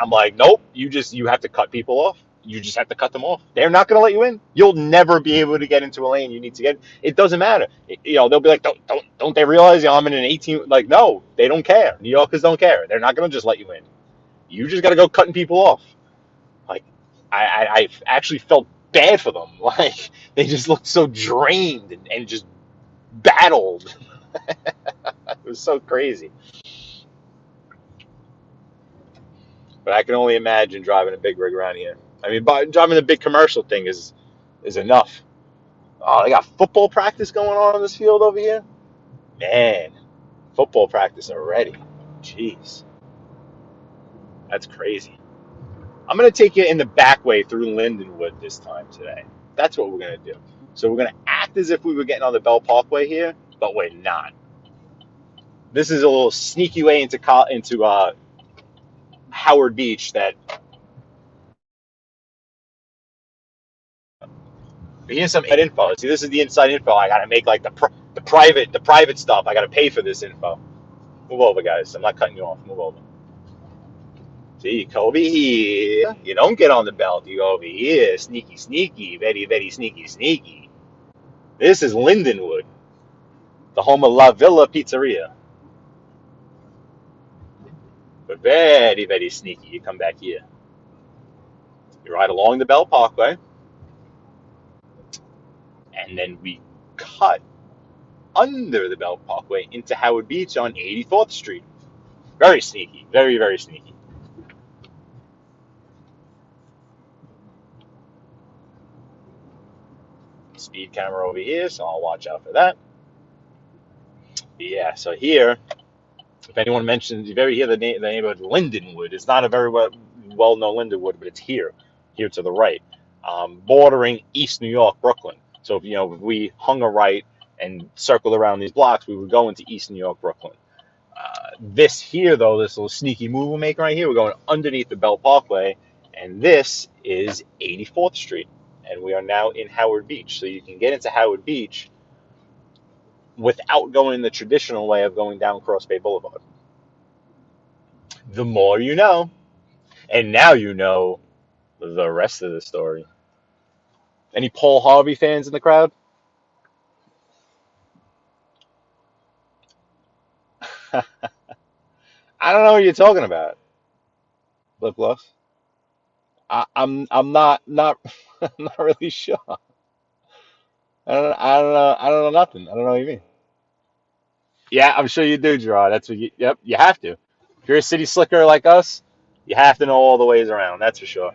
[SPEAKER 3] I'm like, nope. You have to cut people off. You just have to cut them off. They're not going to let you in. You'll never be able to get into a lane you need to get. It doesn't matter. They'll be like, don't they realize I'm in an 18? Like, no, they don't care. New Yorkers don't care. They're not going to just let you in. You just got to go cutting people off. Like, I actually felt bad for them. Like, they just looked so drained and just battled. It was so crazy. But I can only imagine driving a big rig around here. I mean, driving the big commercial thing is enough. Oh, they got football practice going on this field over here? Man, football practice already. Jeez. That's crazy. I'm going to take you in the back way through Lindenwood this time today. That's what we're going to do. So we're going to act as if we were getting on the Bell Parkway here, but we're not. This is a little sneaky way into Howard Beach that. Here's some info. See, this is the inside info. I gotta make like the private stuff. I gotta pay for this info. Move over, guys. I'm not cutting you off. Move over. See, you come over here. You don't get on the belt. You go over here. Sneaky, sneaky. Very, very sneaky, sneaky. This is Lindenwood, the home of La Villa Pizzeria. But very, very sneaky. You come back here. You ride along the Bell Parkway. And then we cut under the Belt Parkway into Howard Beach on 84th Street. Very sneaky. Very, very sneaky. Speed camera over here, so I'll watch out for that. Yeah, so here, if anyone mentions, if you ever hear the neighborhood Lindenwood, it's not a very well-known Lindenwood, but it's here to the right, bordering East New York, Brooklyn. So if we hung a right and circled around these blocks, we would go into East New York, Brooklyn. This here, though, this little sneaky move we're making right here, we're going underneath the Belt Parkway, and this is 84th Street, and we are now in Howard Beach. So you can get into Howard Beach without going the traditional way of going down Cross Bay Boulevard. The more you know. And now you know the rest of the story. Any Paul Harvey fans in the crowd? I don't know what you're talking about. Lip gloss. I'm not I'm not really sure. I don't know nothing. I don't know what you mean. Yeah, I'm sure you do, Gerard. That's what yep, you have to. If you're a city slicker like us, you have to know all the ways around, that's for sure.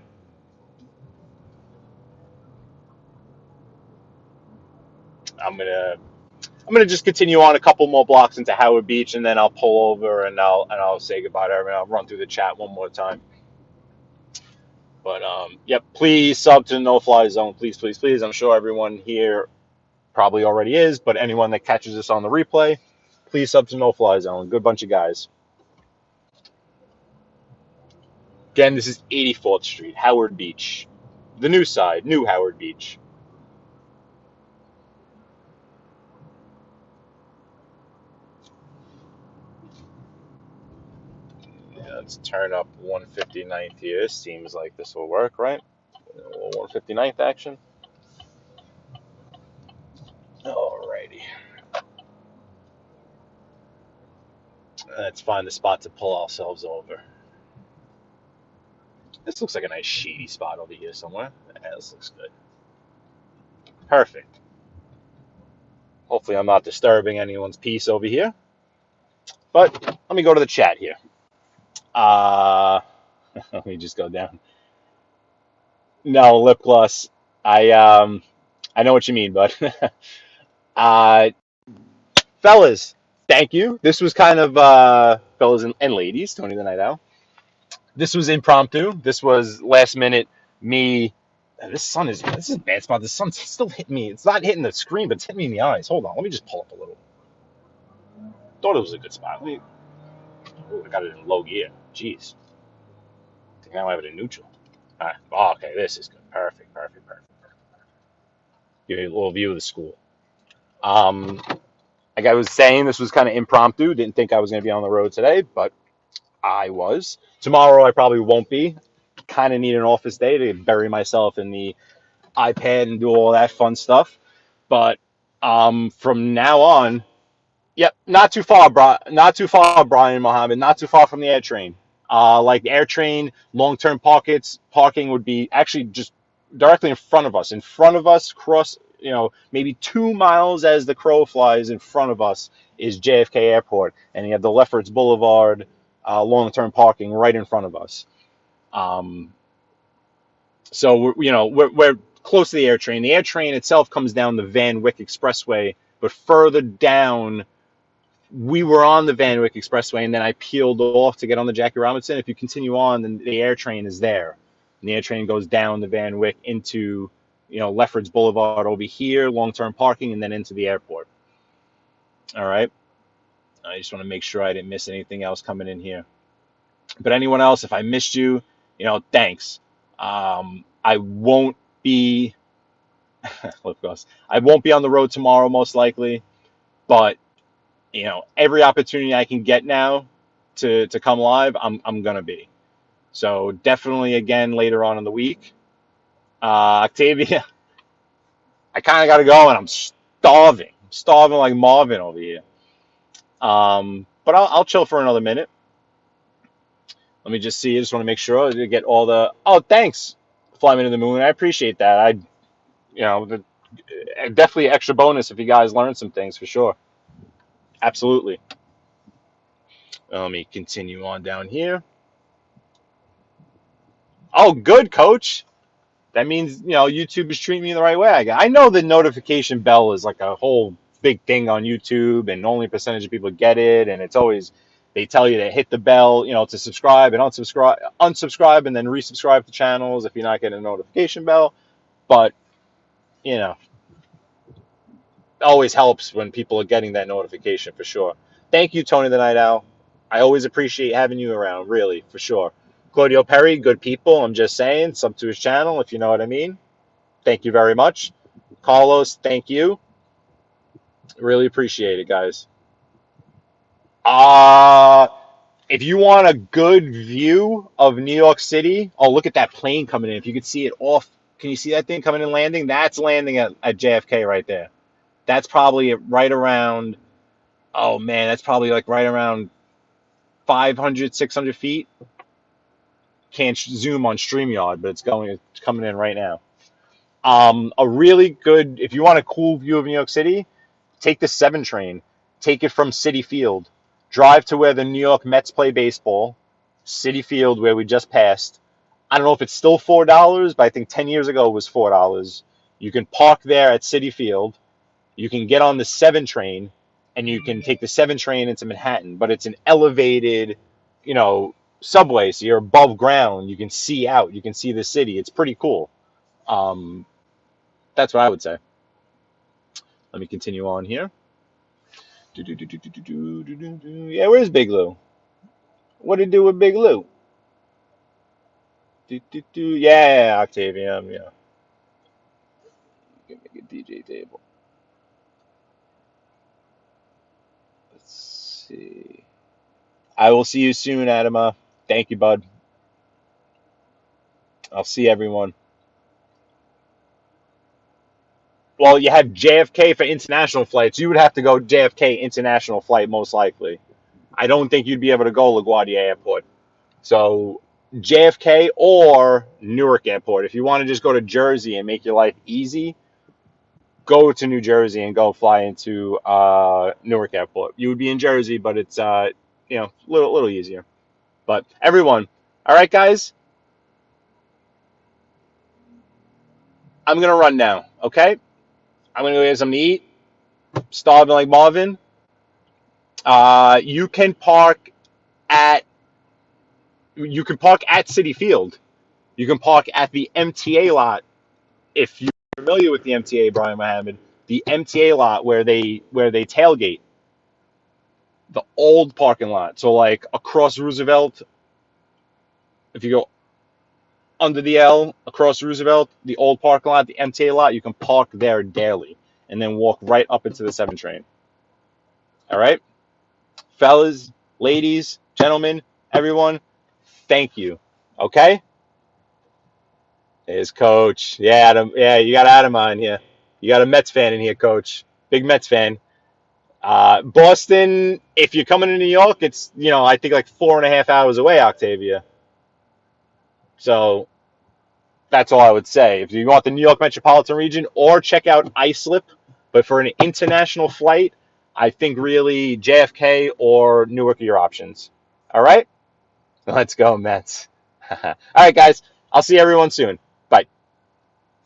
[SPEAKER 3] I'm gonna just continue on a couple more blocks into Howard Beach, and then I'll pull over and I'll say goodbye to everyone. I'll run through the chat one more time. But yep, please sub to the No Fly Zone, please, please, please. I'm sure everyone here probably already is, but anyone that catches this on the replay, please sub to No Fly Zone. Good bunch of guys. Again, this is 84th Street, Howard Beach, the new side, new Howard Beach. Let's turn up 159th here. Seems like this will work, right? 159th action. Alrighty. Let's find the spot to pull ourselves over. This looks like a nice shady spot over here somewhere. Yeah, this looks good. Perfect. Hopefully I'm not disturbing anyone's peace over here. But let me go to the chat here. Let me just go down. No, lip gloss. I know what you mean, bud. Fellas, thank you. This was kind of fellas and ladies, Tony the Night Owl. This was impromptu. This was last minute. Me. This is a bad spot. The sun's still hitting me. It's not hitting the screen, but it's hitting me in the eyes. Hold on. Let me just pull up a little. Thought it was a good spot. I got it in low gear. Jeez. I think now I have it in neutral. All right. Oh, okay. This is good. Perfect. Perfect. Perfect. Give you a little view of the school. Like I was saying, this was kind of impromptu. Didn't think I was going to be on the road today, but I was. Tomorrow I probably won't be. Kind of need an office day to bury myself in the iPad and do all that fun stuff. But from now on, yep, not too far, Brian Mohammed. Not too far from the air train. Like the air train, long-term parking would be actually just directly in front of us. In front of us, maybe 2 miles as the crow flies in front of us is JFK Airport, and you have the Lefferts Boulevard long-term parking right in front of us. So we're close to the air train. The air train itself comes down the Van Wyck Expressway, but further down, we were on the Van Wyck Expressway, and then I peeled off to get on the Jackie Robinson. If you continue on, then the air train is there. And the air train goes down the Van Wyck into Lefferts Boulevard over here, long-term parking, and then into the airport. All right. I just want to make sure I didn't miss anything else coming in here. But anyone else, if I missed you, thanks. I won't be I won't be on the road tomorrow, most likely, but every opportunity I can get now to come live, I'm gonna be. So definitely again later on in the week. Octavia, I kind of got to go, and I'm starving like Marvin over here. But I'll chill for another minute. Let me just see. I just want to make sure to get all the. Oh, thanks, Fly Me to the Moon. I appreciate that. Definitely extra bonus if you guys learned some things for sure. Absolutely. Let me continue on down here. Oh, good, coach. That means, YouTube is treating me the right way. I know the notification bell is like a whole big thing on YouTube, and only a percentage of people get it. And it's always, they tell you to hit the bell, to subscribe and unsubscribe and then resubscribe to channels if you're not getting a notification bell. But, it always helps when people are getting that notification for sure. Thank you, Tony the Night Owl. I always appreciate having you around, really, for sure. Claudio Perry, good people. I'm just saying, sub to his channel, if you know what I mean. Thank you very much. Carlos, thank you. Really appreciate it, guys. If you want a good view of New York City, oh, look at that plane coming in. If you could see it off, can you see that thing coming in landing? That's landing at JFK right there. That's probably right around, oh man, that's probably like right around 500, 600 feet. Can't zoom on StreamYard, but it's coming in right now. A really good, if you want a cool view of New York City, take the 7 train. Take it from Citi Field. Drive to where the New York Mets play baseball. Citi Field, where we just passed. I don't know if it's still $4, but I think 10 years ago it was $4. You can park there at Citi Field. You can get on the 7 train, and you can take the 7 train into Manhattan. But it's an elevated, subway, so you're above ground. You can see out. You can see the city. It's pretty cool. That's what I would say. Let me continue on here. Yeah, where's Big Lou? What did it do with Big Lou? Yeah, Octavian, yeah. You can make a DJ table. Let's see. I will see you soon, Adama. Thank you, bud. I'll see everyone. Well, you have JFK for international flights. You would have to go JFK international flight, most likely. I don't think you'd be able to go LaGuardia Airport. So JFK or Newark Airport. If you want to just go to Jersey and make your life easy, go to New Jersey and go fly into Newark Airport. You would be in Jersey, but it's a little easier. But everyone, all right, guys, I'm gonna run now. Okay, I'm gonna go get something to eat. Starving like Marvin. You can park at Citi Field. You can park at the MTA lot if you're familiar with the MTA, Brian Mohammed. The MTA lot where they tailgate. The old parking lot. So like across Roosevelt, if you go under the L across Roosevelt, the old parking lot, the MTA lot, you can park there daily and then walk right up into the 7 train. All right? Fellas, ladies, gentlemen, everyone, thank you. Okay? There's Coach. Yeah, Adam. Yeah, you got Adam on here. You got a Mets fan in here, Coach. Big Mets fan. Boston, if you're coming to New York, it's, I think like 4.5 hours away, Octavia. So that's all I would say. If you want the New York metropolitan region, or check out Islip, but for an international flight, I think really JFK or Newark are your options. All right? Let's go, Mets. All right, guys. I'll see everyone soon.